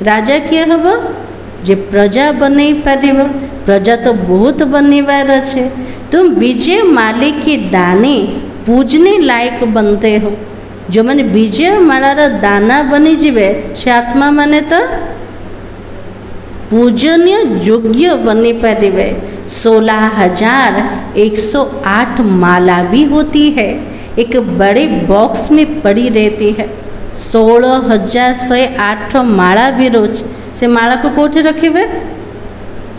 राजा किए हम जे प्रजा बनई पारिब। प्रजा तो बहुत बनवार अच्छे। तुम विजय माले के दाने पूजने लायक बनते हो। जो मैंने विजय मालार दाना बनी जीवे से आत्मा माने तो पूजनीय योग्य बनी पारे। 16,108 माला भी होती है एक बड़े बॉक्स में पड़ी रहती है। 16,108 माला भी रोच से माला को कोठे रखिबे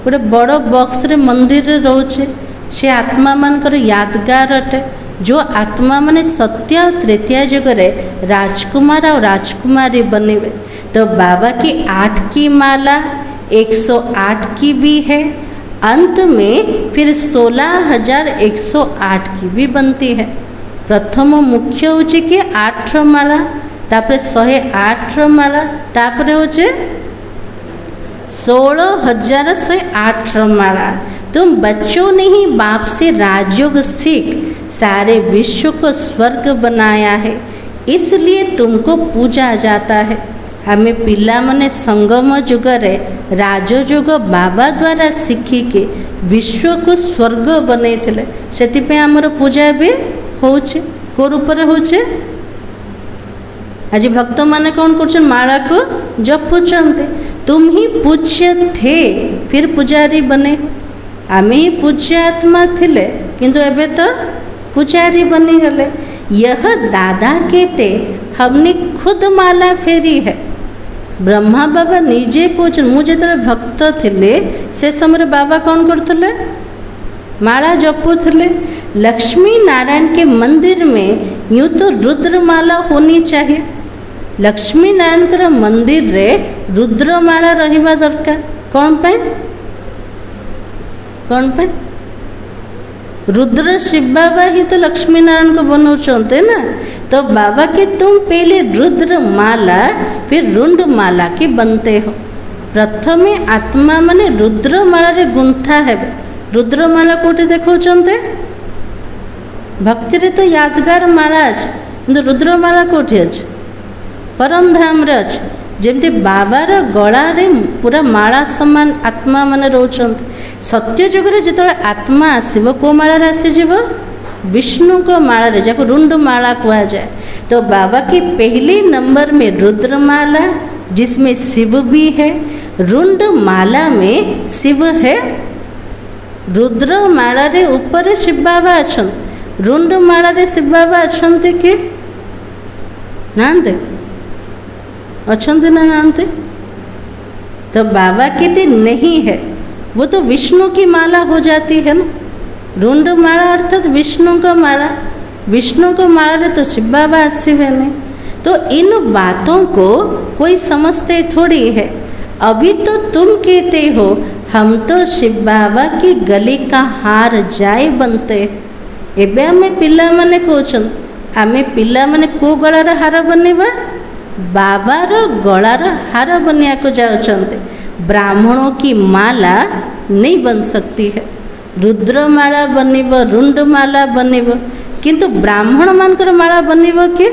गोटे बड़ बॉक्स रे मंदिर रे रोचे से आत्मा मानकर यादगार अटे। जो आत्मा माने सत्य और तृतीया युग रे राजकुमार और राजकुमारी बनिबे। तो बाबा की 8 की माला 108 की भी है। अंत में फिर 16,108 की भी बनती है। प्रथम मुख्य होचे कि 8 माला तापर 108 माला तापर होचे 16,108 माला। तुम बच्चों ने ही बाप से राजयोग सीख सारे विश्व को स्वर्ग बनाया है इसलिए तुमको पूजा जाता है। हमें पिला मने संगम जुगरे राजयोग बाबा द्वारा शिखिके विश्व को स्वर्ग बने से आमर पूजा भी होचे को रूप होचे। आज भक्त माने कौन कर माला को जपुचंते। तुम ही पूज्य थे फिर पुजारी बने। आमे ही पूज्य आत्मा थिले किंतु एबे तो पुजारी बनी गले। यह दादा कहते हमने खुद माला फेरी है। ब्रह्मा बाबा निजे कौन मुझे जो भक्त थिले से समय बाबा कौन करते माला जपुले। लक्ष्मी नारायण के मंदिर में यूँ तो रुद्रमाला होनी चाहिए। लक्ष्मी नारायण के मंदिर रे रुद्रमाला रहिबा दरकार। कौन पे कौन पे रुद्र शिव बाबा ही तो लक्ष्मी नारायण को बनाते ना। तो बाबा के तुम पहले रुद्र माला फिर रुंड माला के बनते हो। प्रथमे आत्मा माने रुद्र माला रे गुंथा है। रुद्र माला कोटे देखो भक्ति रे तो यादगार माला अच्छे किंतु रुद्र माला कोटे अच्छे परम धाम रे अच्छे। जमती बाबार गला रे पूरा माला समान आत्मा माने रोचंत। सत्य जुग रे जितले आत्मा आसीबो को माला रे आसीजिबो विष्णु को माला रे जाको रुंड माला कहा जाए। तो बाबा की पहले नंबर में रुद्र माला जिसमें शिव भी है। रुंड माला में शिव है। रुद्र माला रे ऊपर शिव बाबा अछन। रुंड माला रे शिव बाबा अछंते के नांदे अछंते ना नांदे। तो बाबा कहते नहीं है वो तो विष्णु की माला हो जाती है ना। रुंड माला अर्थात विष्णु का माला। विष्णु को माला रे तो शिव बाबा आसीबे नहीं। तो इन बातों को कोई समझते थोड़ी है। अभी तो तुम कहते हो हम तो शिव बाबा के गले का हार जाए बनते हैं। एबे आमे पिला माने कहउछन आमे पिला माने को गଳାର हार बनेबा बाबार गଳାର हार बनिया को जाउछन्ते। ब्राह्मणों की माला नहीं बन सकती है, रुद्रमाला बनिब रुंडमाला बनिब, किंतु ब्राह्मण मानकर माला बनिब कि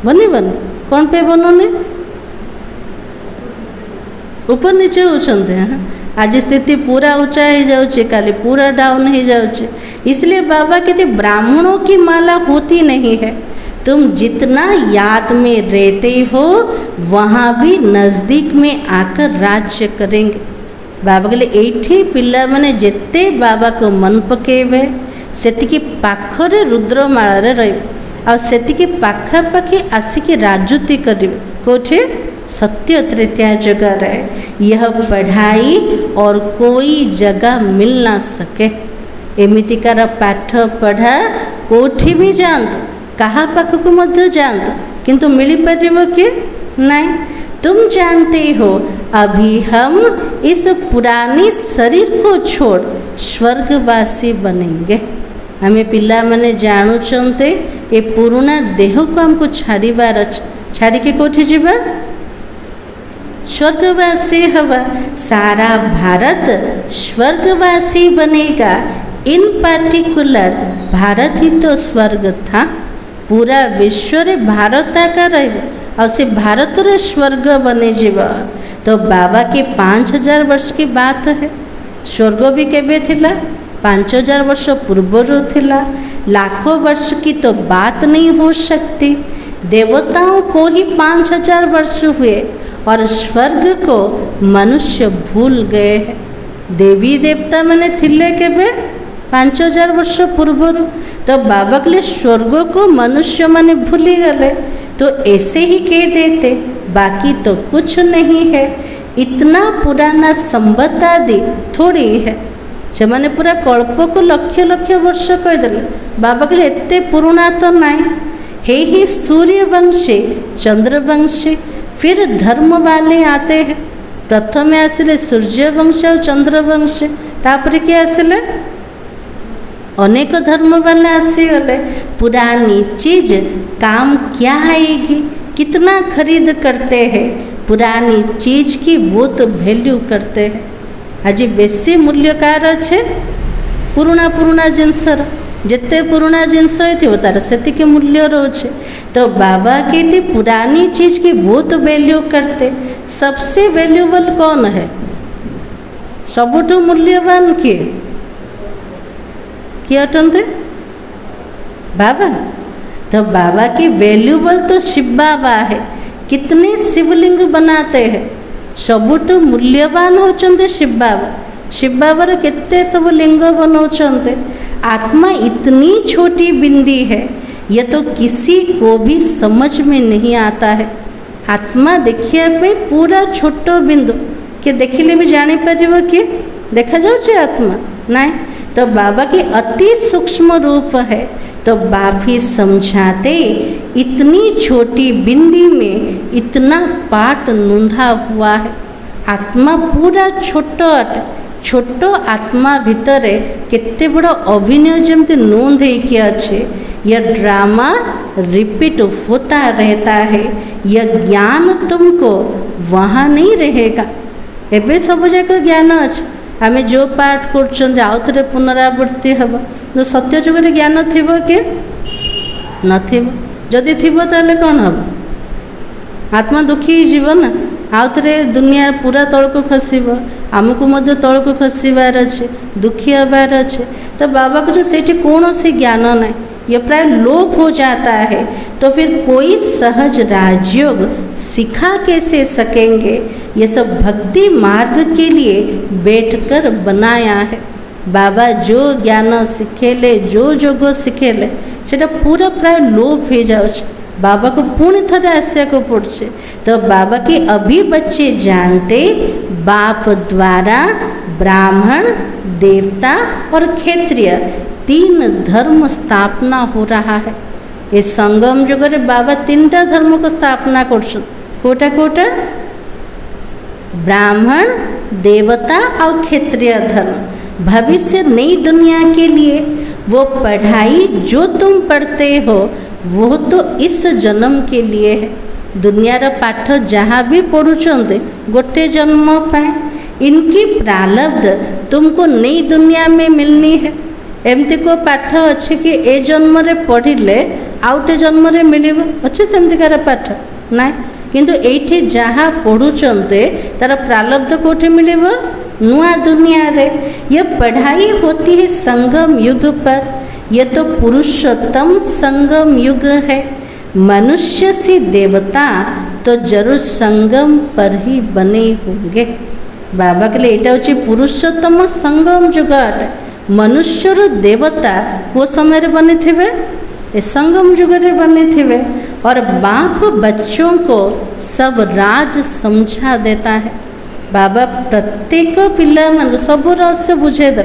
बनिबन कौन पे बनोने ऊपर नीचे होचंते हैं। आज स्थिति पूरा ऊंचा ही जाउचे, काली पूरा डाउन ही जाउचे। इसलिए बाबा कहते ब्राह्मणों की माला होती नहीं है। तुम जितना याद में रहते हो वहाँ भी नज़दीक में आकर राज्य करेंगे। बाबा कहले एठी पिला माने जेते बाबा को मन पकेबे सेतिकी पाखरे रुद्रमाला रे रहिबे आ सेतिकी पाखापाखि आसिकी राजूती करिबे। कोठे सत्य तृतीया जगह रहे। यह पढ़ाई और कोई जगह मिल ना सके। एमितिकार पाठ पढ़ा कोठी भी जानत कहा पाखक मध्य जानत किंतु मिल पारिबो कि नहीं। तुम जानते हो अभी हम इस पुरानी शरीर को छोड़ स्वर्गवासी बनेंगे। हमें पिला माने जानुचंते ए पुराना देह को हमको छाड़ीबार छाड़ी के कोठी जीवा स्वर्गवासी हवा। सारा भारत स्वर्गवासी बनेगा। इन पार्टिकुलर भारत ही तो स्वर्ग था। पूरा विश्व रे भारत आकार और से भारत रे स्वर्ग बने जीव। तो बाबा के 5000 वर्ष की बात है। स्वर्ग भी केबे थिला 5000 वर्ष पूर्व थिला। लाखों वर्ष की तो बात नहीं हो सकती। देवताओं को ही 5000 वर्ष हुए और स्वर्ग को मनुष्य भूल गए हैं। देवी देवता मैंने थिले केबे 5000 वर्ष पूर्व। तो बाबा के लिए स्वर्ग को मनुष्य माने भूली गले तो ऐसे ही कह देते, बाकी तो कुछ नहीं है। इतना पुराना संबत आदि थोड़ी है। से माने पूरा कल्प को लक्ष लक्ष वर्ष कहदे। बाबा के लिए एते पुराना तो नहीं है। ही सूर्यवंशी चंद्रवंशी फिर धर्म वाले आते हैं। प्रथम आसिले सूर्यवंश और चंद्रवंश, तापर क्या आसिले अनेक धर्म वाले आसीगले। पुरानी चीज काम क्या आएगी, कितना खरीद करते हैं। पुरानी चीज की वो तो वैल्यू करते हैं। आज बेसी मूल्य कार अच्छे पुराना पुराना जिनसर जिते पुराना जिनस हो तार से मूल्य रोचे। तो बाबा कहते पुरानी चीज़ की बहुत वैल्यू करते। सबसे वैल्यूबल कौन है, सबुठु मूल्यवान किए अटंते बाबा। तो बाबा की वैल्यूबल तो शिव बाबा है। कितने शिवलिंग बनाते हैं, सबुठु मूल्यवान होचंते शिव बाबा। शिव बाबार केते सब लिंग बनाउछन्ते। आत्मा इतनी छोटी बिंदी है, यह तो किसी को भी समझ में नहीं आता है। आत्मा देखिया पे पूरा छोटो बिंदु के देखिले भी जानी परिबो कि देखा जाउछे आत्मा नहीं। तो बाबा की अति सूक्ष्म रूप है। तो बाफी समझाते इतनी छोटी बिंदी में इतना पाठ नूंधा हुआ है। आत्मा पूरा छोटो अटे। छोटो आत्मा भितरे केते बड़ अभिनय जमते नोंद होइके अच्छे। यह ड्रामा रिपीट होता रहता है। यह ज्ञान तुमको वहाँ नहीं रहेगा। एबे सब जगह ज्ञान अच्छे। आमे जो पाठ कर आउ थे पुनरावृत्ति हम जो सत्य जुगे ज्ञान थी कि नथिबो। जदि थिबो ताले कौन हम आत्मा दुखी जीव ना। आउ थे दुनिया पूरा तल को खसब, आमको मध्य तल को खसबार अच्छे, दुखी हबार अच्छे। तो बाबा को से कौन सी ज्ञान ना, ये प्राय लोप हो जाता है। तो फिर कोई सहज राजयोग सिखा कैसे सकेंगे। ये सब भक्ति मार्ग के लिए बैठकर बनाया है। बाबा जो ज्ञान शिखेले जो जोग शिखेले सेटा पूरा प्राय लोप हो जाए। बाबा को पुणी थोड़े आसिया को पड़े। तो बाबा के अभी बच्चे जानते बाप द्वारा ब्राह्मण देवता और क्षत्रिय 3 धर्म स्थापना हो रहा है। ये संगम जुग रे बाबा 3टा धर्म को स्थापना कर कोटा कोटा ब्राह्मण देवता और क्षत्रिय धर्म। भविष्य नई दुनिया के लिए वो पढ़ाई जो तुम पढ़ते हो वो तो इस जन्म के लिए है। दुनियार पाठ जहाँ भी पढ़ुचंते गोटे जन्म पाए, इनकी प्रारब्ध तुमको नई दुनिया में मिलनी है। एमती को पाठ अच्छे कि ए जन्म रे पढ़िले आउटे जन्म रे मिलिबो अच्छे सेमतिकार पाठ ना, किंतु एठी जहाँ पढ़ुचंते तार प्रारब्ध कोठे मिलिबो नुआ दुनिया रे। ये पढ़ाई होती है संगम युग पर, यह तो पुरुषोत्तम संगम युग है। मनुष्य से देवता तो जरूर संगम पर ही बने होंगे। बाबा के लिए एटा होची पुरुषोत्तम संगम युग अटे। मनुष्य रो देवता को समय रे बने थिबे ए संगम युग रे बने थिबे। और बाप बच्चों को सब राज समझा देता है। बाबा प्रत्येक पिला मन सब रहस्य बुझे दे।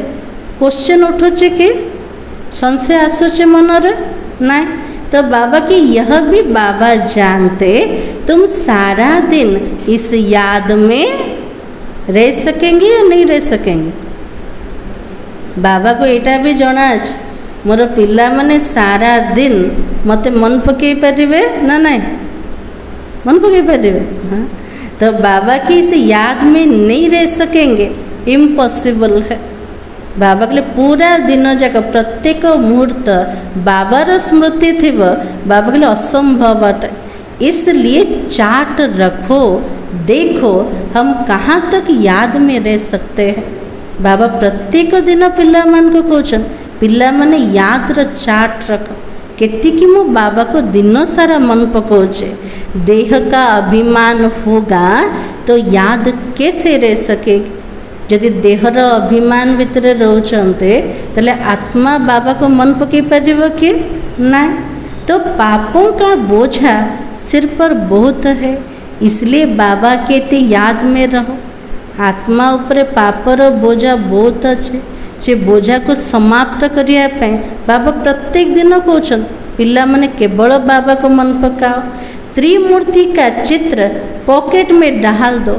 क्वेश्चन उठुचे कि संशय आसुचे मन रे ना, तो बाबा की यह भी बाबा जानते तुम सारा दिन इस याद में रह सकेंगे या नहीं रह सकेंगे। बाबा को एटा भी जना अछि मोर पिला माने सारा दिन मते मन पकई परिवे ना नहीं मन पकई परिवे। हाँ, तो बाबा की इस याद में नहीं रह सकेंगे, इम्पॉसिबल है। बाबा के लिए पूरा दिन जाक प्रत्येक मुहूर्त बाबार स्मृति थी, बाबा के लिए असंभव अटे। इसलिए चार्ट रखो, देखो हम कहाँ तक याद में रह सकते हैं। बाबा प्रत्येक दिन पिला मान को कहचन पिला माने याद र चार्ट रख केतिकी मु बाबा को दिन सारा मन पकाउचे। देह का अभिमान होगा तो याद कैसे रह सकेगी। यदि देहर अभिमान भितर रोचंते तले आत्मा बाबा को मन पकई पारिबो कि ना। तो पापों का बोझा सिर पर बहुत है, इसलिए बाबा के याद में रहो। आत्मा ऊपर पापर बोझा बहुत अच्छे, से बोझा को समाप्त करिया पे बाबा प्रत्येक दिन कहचन पिला माने केवल बाबा को मन पकाओ। त्रिमूर्ति का चित्र पॉकेट में डाल दो,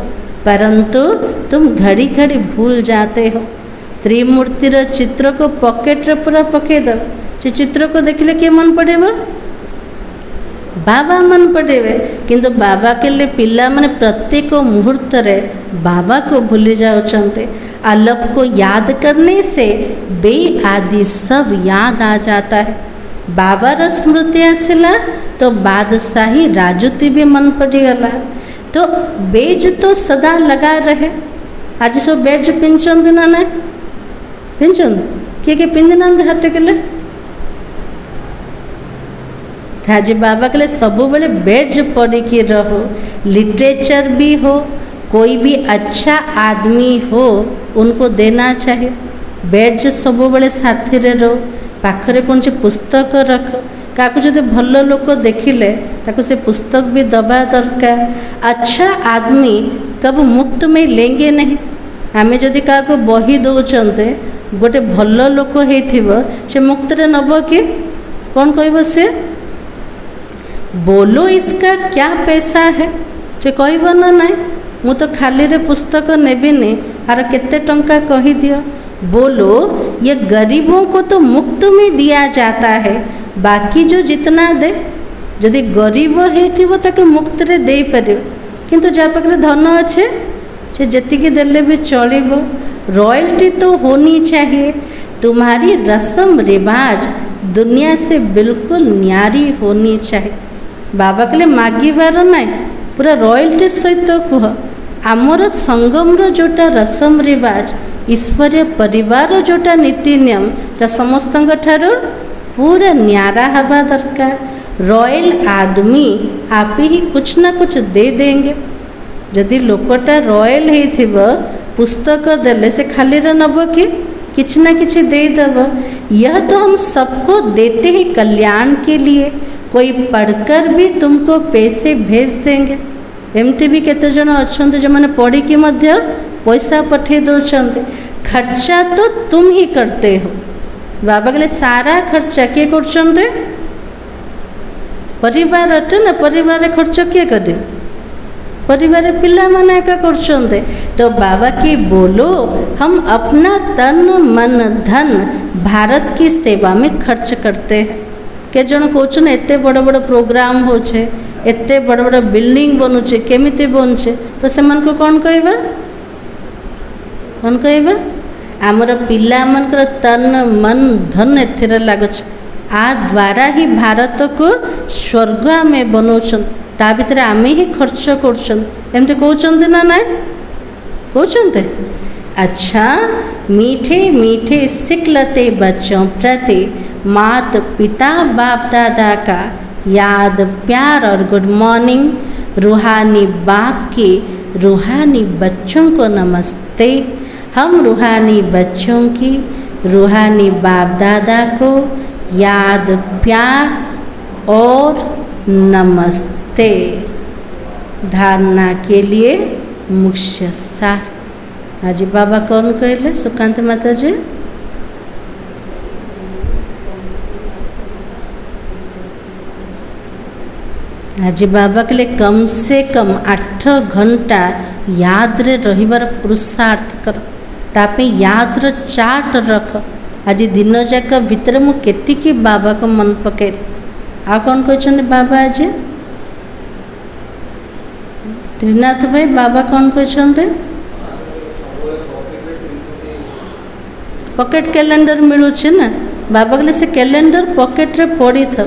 परंतु तुम घड़ी घड़ी भूल जाते हो। त्रिमूर्तिर चित्र को पॉकेट रे पूरा पके दो, से चित्र को देखले के मन पड़ेबो बाबा मन पड़ेबे। किंतु बाबा के लिए पिला माने प्रत्येक मुहूर्त रे बाबा को भूली जाउचंते। अलफ को याद करने से बे आदि सब याद आ जाता है। बाबार स्मृति आसला तो बादशाही राजुती भी मन पड़ीगला। तो बेज तो सदा लगा रहे। आज सब बेज पिंचंद ना ना पिंचंद किए पिंधनांद हाथ के आज बाबा के लिए सब बड़े बेज पढ़ के रहो। लिटरेचर भी हो, कोई भी अच्छा आदमी हो उनको देना चाहिए। बेज सब बड़े साथी रे रहो। पाखरे कौन से पुस्तक रख, क्या जब भल लोक देखिले ताको से पुस्तक भी दबा दरकार। अच्छा आदमी कब मुक्त में लेंगे नहीं। आमे जदि क्या बही दौचंते गोटे भल लोक होइथिबो से मुक्त रे नब कि कौन कहब से बोलो इसका क्या पैसा है से कहब ना नहीं मु तो खाली रे पुस्तक नेबिनी आर केते टंका कही दियो। बोलो ये गरीबों को तो मुक्त में दिया जाता है, बाकी जो जितना दे जदि गरीब होइथिबो ताके मुक्त रे दे परिबो। किंतु जार पाखरे धन अच्छे से जेतिकी देले भी चलिबो। रॉयल्टी तो होनी चाहिए। तुम्हारी रस्म रिवाज दुनिया से बिल्कुल न्यारी होनी चाहिए। बाबा के लिए मागिबार ना पूरा रॉयल्टी सहित कह आमर संगमर जोटा रस्म रिवाज ईश्वरीय परिवार जोटा नीति नियम समस्त पूरा न्यारा हवा दरकार। रॉयल आदमी आप ही कुछ ना कुछ दे देंगे। यदि लोकटा रॉयल है पुस्तक देले से खाली रे नब कि किछ ना किछ दे दब। यह तो हम सबको देते हैं कल्याण के लिए। कोई पढ़कर भी तुमको पैसे भेज देंगे। एमती भी केते जन अच्छा जो मैंने पढ़ी कि मध्य पैसा पठे दौरान खर्चा तो तुम ही करते हो। बाबा के लिए सारा खर्चा किए कर परिवार अटे ना। परिवार खर्च किए करे परिवार पिला माने एका करछन्ते। तो बाबा की बोलो हम अपना तन मन धन भारत की सेवा में खर्च करते हैं। के जन कहछन एते बड़ बड़ प्रोग्राम होछे, एते बड़ बड़ बिल्डिंग बनुचे, केमिति बनछे, तो सेमान को कौन कहबा कौन कहबा आमर पिला मनकर तन मन धन एथिरे लागछ। आ द्वारा ही भारत को स्वर्ग आमे बनौछन, ता भितर आमे ही खर्च करछन, एमते कहछन्ते ना नाय कहछन्ते। अच्छा, मीठे मीठे सिखलते बच्चों प्रति मात पिता बाप दादा का याद प्यार और गुड मॉर्निंग। रूहानी बाप की रूहानी बच्चों को नमस्ते। हम रूहानी बच्चों की रूहानी बाप दादा को याद प्यार और नमस्ते। धारणा के लिए मुख्य सार आज बाबा कौन कहले सुकांत माता जी। आज बाबा के लिए कम से कम 8 घंटा याद रे रहिबार पुरुषार्थ कर, तापे याद रे चार्ट रख। आज दिन जाक भितर मु केतिकी बाबा को मन पके। आ कौन कहछन बाबा आज त्रिनाथ भाई बाबा कौन कहछन पॉकेट कैलेंडर मिलूचे ना बाबा कहले से कैलेंडर पॉकेट रे पड़ी था,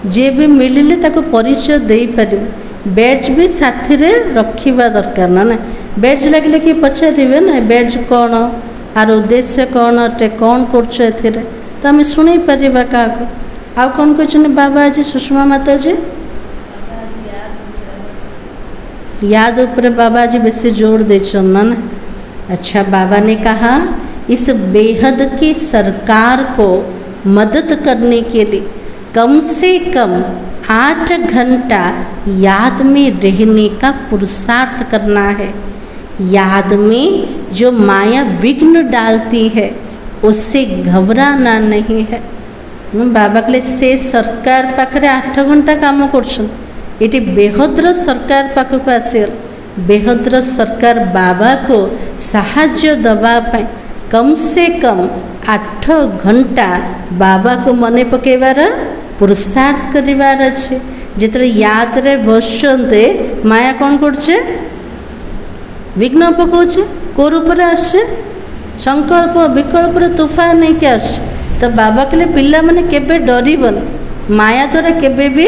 जे भी मिलिले ताको परिचय दे पारिबे। बैज भी साथी रे रखिबा दरकार ना ना। बैज लागले कि पचारिबे ना बैज कौन आर उद्देश्य कौन अटे कौन करछ एथिरे, तो आम शुणी पारिबा काको। आ कौन कहछन बाबा आज सुषमा माता जी याद ऊपर बाबा जी बेसी जोर देछन ना ना। अच्छा, बाबा ने कहा इस बेहद की सरकार को मदद करने के लिए कम से कम 8 घंटा याद में रहने का पुरुषार्थ करना है। याद में जो माया विघ्न डालती है उससे घबराना नहीं है। बाबा कहले से सरकार पाखरे 8 घंटा काम करछन, इटी बेहद्र सरकार पाखक आसिगल। बेहद्र सरकार बाबा को साहाଯ୍य दबा पाए कम से कम 8 घंटा बाबा को मने पकेबार पुरुषार्थ करिवार अच्छे। जितरे याद रे बसते माया कौन करछे विघ्न पकाउछे, को रूप रे आछे संकल्प विकल्प रे तूफान नहीं के आछे। तो बाबा कहले पिला माने केबे डरिबन, माया द्वारा केबे भी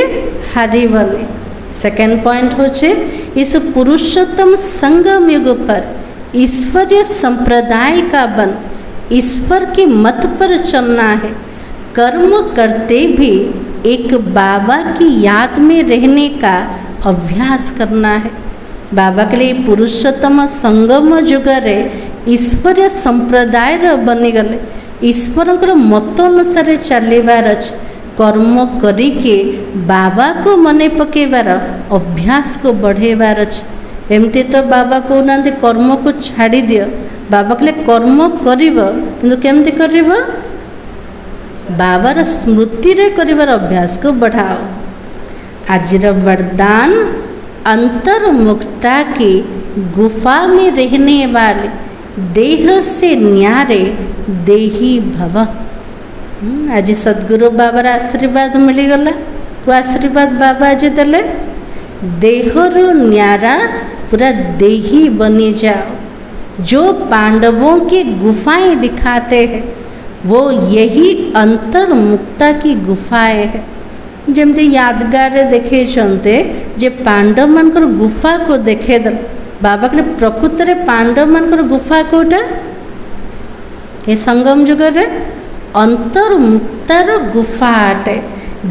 हारिबनी। सेकेंड पॉइंट होचे इस पुरुषोत्तम संगम युग पर ईश्वरीय संप्रदाय का बन ईश्वर के मत पर चलना है। कर्म करते भी एक बाबा की याद में रहने का अभ्यास करना है। बाबा के लिए पुरुषोत्तम संगम जुगरे ईश्वरीय संप्रदाय बनीगले ईश्वर मत अनुसार चलबार अच्छे। कर्म करिके बाबा को मने पकेबार अभ्यास को बढ़ेबार अच्छे। एमती तो बाबा कहना कर्म को छाड़ी दियो, बाबा कहले कर्म करिब किंतु केमती करिब बाबार स्मृति रे करिबार अभ्यास को बढ़ाओ। आजिर वरदान अंतर्मुक्ता की गुफा में रहने वाले देह से न्यारे देही भव। आज सद्गुरु बाबार आशीर्वाद मिलीगला। को आशीर्वाद बाबा आज देले देहरु न्यारा पूरा देही बनी जाओ। जो पांडवों की गुफाएं दिखाते हैं वो यही अंतर्मुक्ता की गुफाएं है। जमती यादगार देखे चलते जे पांडव मानकर गुफा को देखे दल बाबा के प्रकृत रे पांडव मानकर गुफा कोटा ये संगम जुग रे अंतर्मुक्तार गुफा अटे।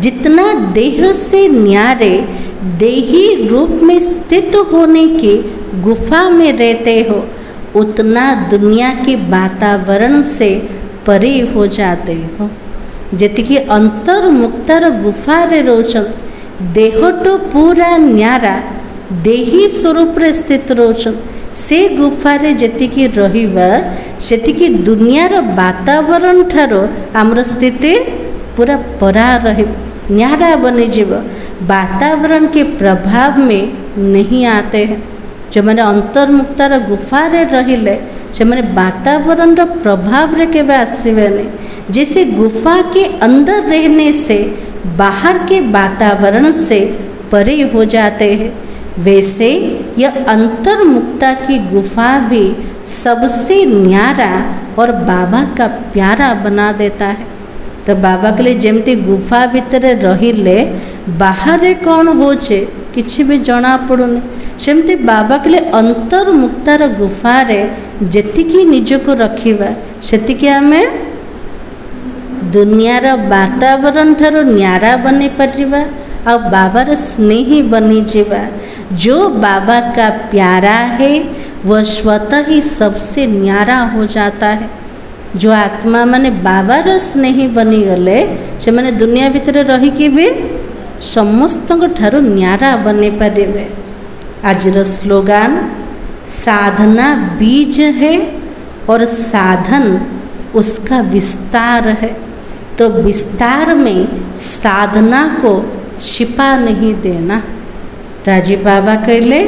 जितना देह से न्यारे देही रूप में स्थित होने की गुफा में रहते हो उतना दुनिया के वातावरण से परे हो जाते हो। जतिकी अंतर्मुक्तार गुफा रे रोचन देह तो पूरा न्यारा देही स्वरूप रे स्थित रोचन से गुफा रे जतिकी रहिबा सेतिकी दुनियार वातावरण ठारो आमर स्थिति पूरा परा रहे न्यारा बनी जीव वातावरण के प्रभाव में नहीं आते हैं। जो मैंने अंतर्मुक्तार गुफारे रहिले से मैंने वातावरण प्रभाव रे केवे आसवे नहीं। जैसे गुफा के अंदर रहने से बाहर के वातावरण से परे हो जाते हैं, वैसे यह अंतर्मुक्ता की गुफा भी सबसे न्यारा और बाबा का प्यारा बना देता है। तो बाबा के लिए जमती गुफा भितर रहिले बाहर कौन होचे किछि भी जना पड़ुनी, सेमती बाबा के लिए अंतर्मुक्तार गुफारे जेतिकी निजको रखिबा सेतिकी आमे दुनियार वातावरण ठारो न्यारा बनी परिबा और बाबार स्नेही बनी जीवा। जो बाबा का प्यारा है वह स्वतः ही सबसे न्यारा हो जाता है। जो आत्मा माने बाबार स्नेही बनी गले से माने दुनिया भितर रही कि भी समस्त ठारो न्यारा बनी पारे। आजर स्लोगान साधना बीज है और साधन उसका विस्तार है। तो विस्तार में साधना को छिपा नहीं देना। राजीव बाबा कहले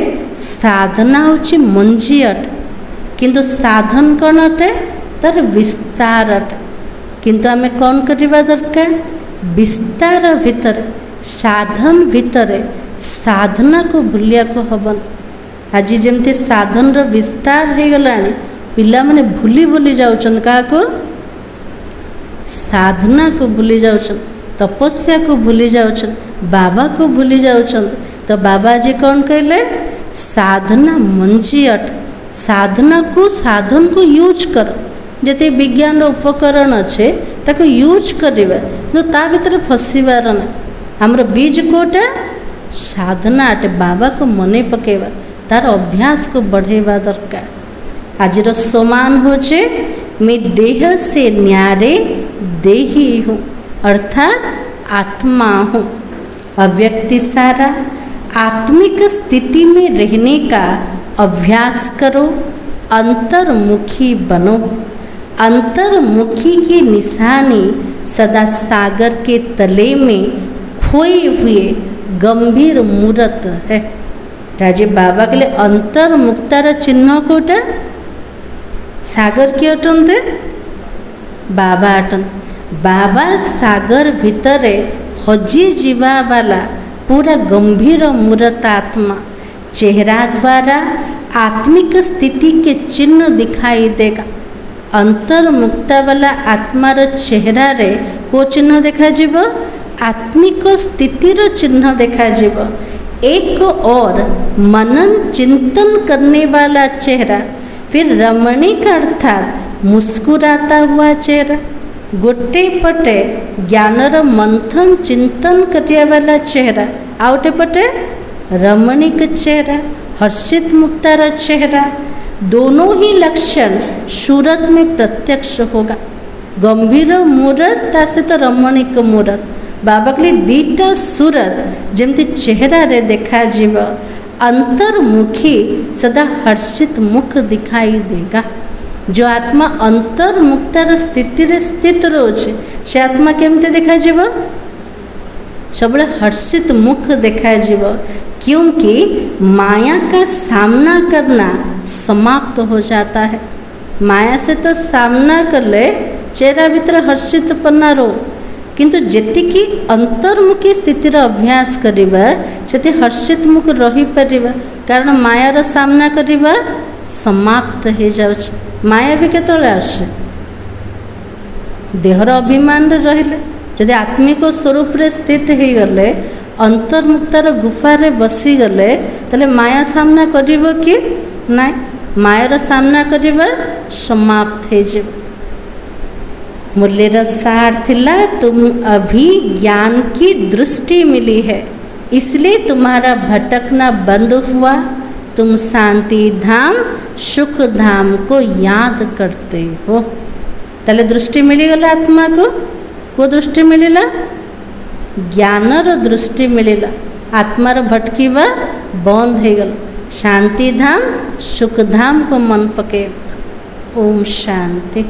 साधना होची मंजी अट किंतु साधन कौन अटे तार विस्तार अट। किंतु आमे कौन करवा दरकार विस्तार भितर साधन भितर साधना को भूलिया को हबन। आज जमती साधन रो विस्तार हो गलानी पिला माने भूली भूली जाउछन का को साधना को भूली जाउछन, तपस्या को भूली जाउछन, बाबा को भूली जाउछन। तो बाबा जी कौन कहले साधना मंजी अट। साधना को साधन को यूज कर जते विज्ञान उपकरण अच्छे ताको यूज करवा तो ता भीतर फसीबार ना। हमर बीज कोटा साधना अटे बाबा को मने पकेवा तार अभ्यास को बढ़ेवा दरकार। आज समान होचे मैं देह से न्यारे देही हूँ अर्थात आत्मा हूँ। अव्यक्ति सारा आत्मिक स्थिति में रहने का अभ्यास करो, अंतर्मुखी बनो। अंतर्मुखी की निशानी सदा सागर के तले में खोए हुए गंभीर मूर्त है। राजीव बाबा के लिए अंतर्मुक्तार चिन्ह कोटा सागर की अटंते बाबा अटंते। बाबा सागर भितरे हजी जीवा वाला पूरा गंभीर मूर्त आत्मा चेहरा द्वारा आत्मिक स्थिति के चिन्ह दिखाई देगा। अंतर्मुक्ता वाला आत्मार चेहरा रे को चिन्ह देखा जीव आत्मिक स्थितिर चिन्ह देखा जीव। एक और मनन चिंतन करने वाला चेहरा, फिर रमणीक अर्थात मुस्कुराता हुआ चेहरा, गोटे पटे ज्ञानर मंथन चिंतन करिया वाला चेहरा, आउटे पटे रमणीक चेहरा, हर्षित मुक्तार चेहरा। दोनों ही लक्षण सूरत में प्रत्यक्ष होगा। गंभीर मूरत तासे तो रमणीक मूरत। बाबा के लिए दीटा सूरत जमती चेहरा रे देखा जीव। अंतर्मुखी सदा हर्षित मुख दिखाई देगा। जो आत्मा अंतर्मुक्तार स्थिति रे स्थित रोचे से आत्मा केमते देखा जीव सब हर्षित मुख देखा जीव। क्योंकि माया का सामना करना समाप्त हो जाता है। माया से तो सामना कर ले चेहरा भीतर हर्षित पन्ना रो, किंतु जेतिकी अंतर्मुखी स्थितिर अभ्यास करिबा सेति हर्षित मुख रही परिबा। कारण मायार सामना करिबा समाप्त हो जाउछ। माया भी केतले आसे देहर अभिमान रहिले जदि आत्मिक स्वरूप रे स्थित हो गले अंतर्मुक्तार गुफारे बसी गले तले माया सामना करिबो कि नाय। मायार सामना करिबा समाप्त हो जाए। मूल्यर सार थिला तुम अभी ज्ञान की दृष्टि मिली है इसलिए तुम्हारा भटकना बंद हुआ। तुम शांति धाम सुख धाम को याद करते हो। तले दृष्टि मिलीगला आत्मा को दृष्टि मिलला ज्ञानर दृष्टि मिलला। आत्मार भटकीवा बंद हो गल। शांति धाम सुख धाम को मन पके। ओम शांति।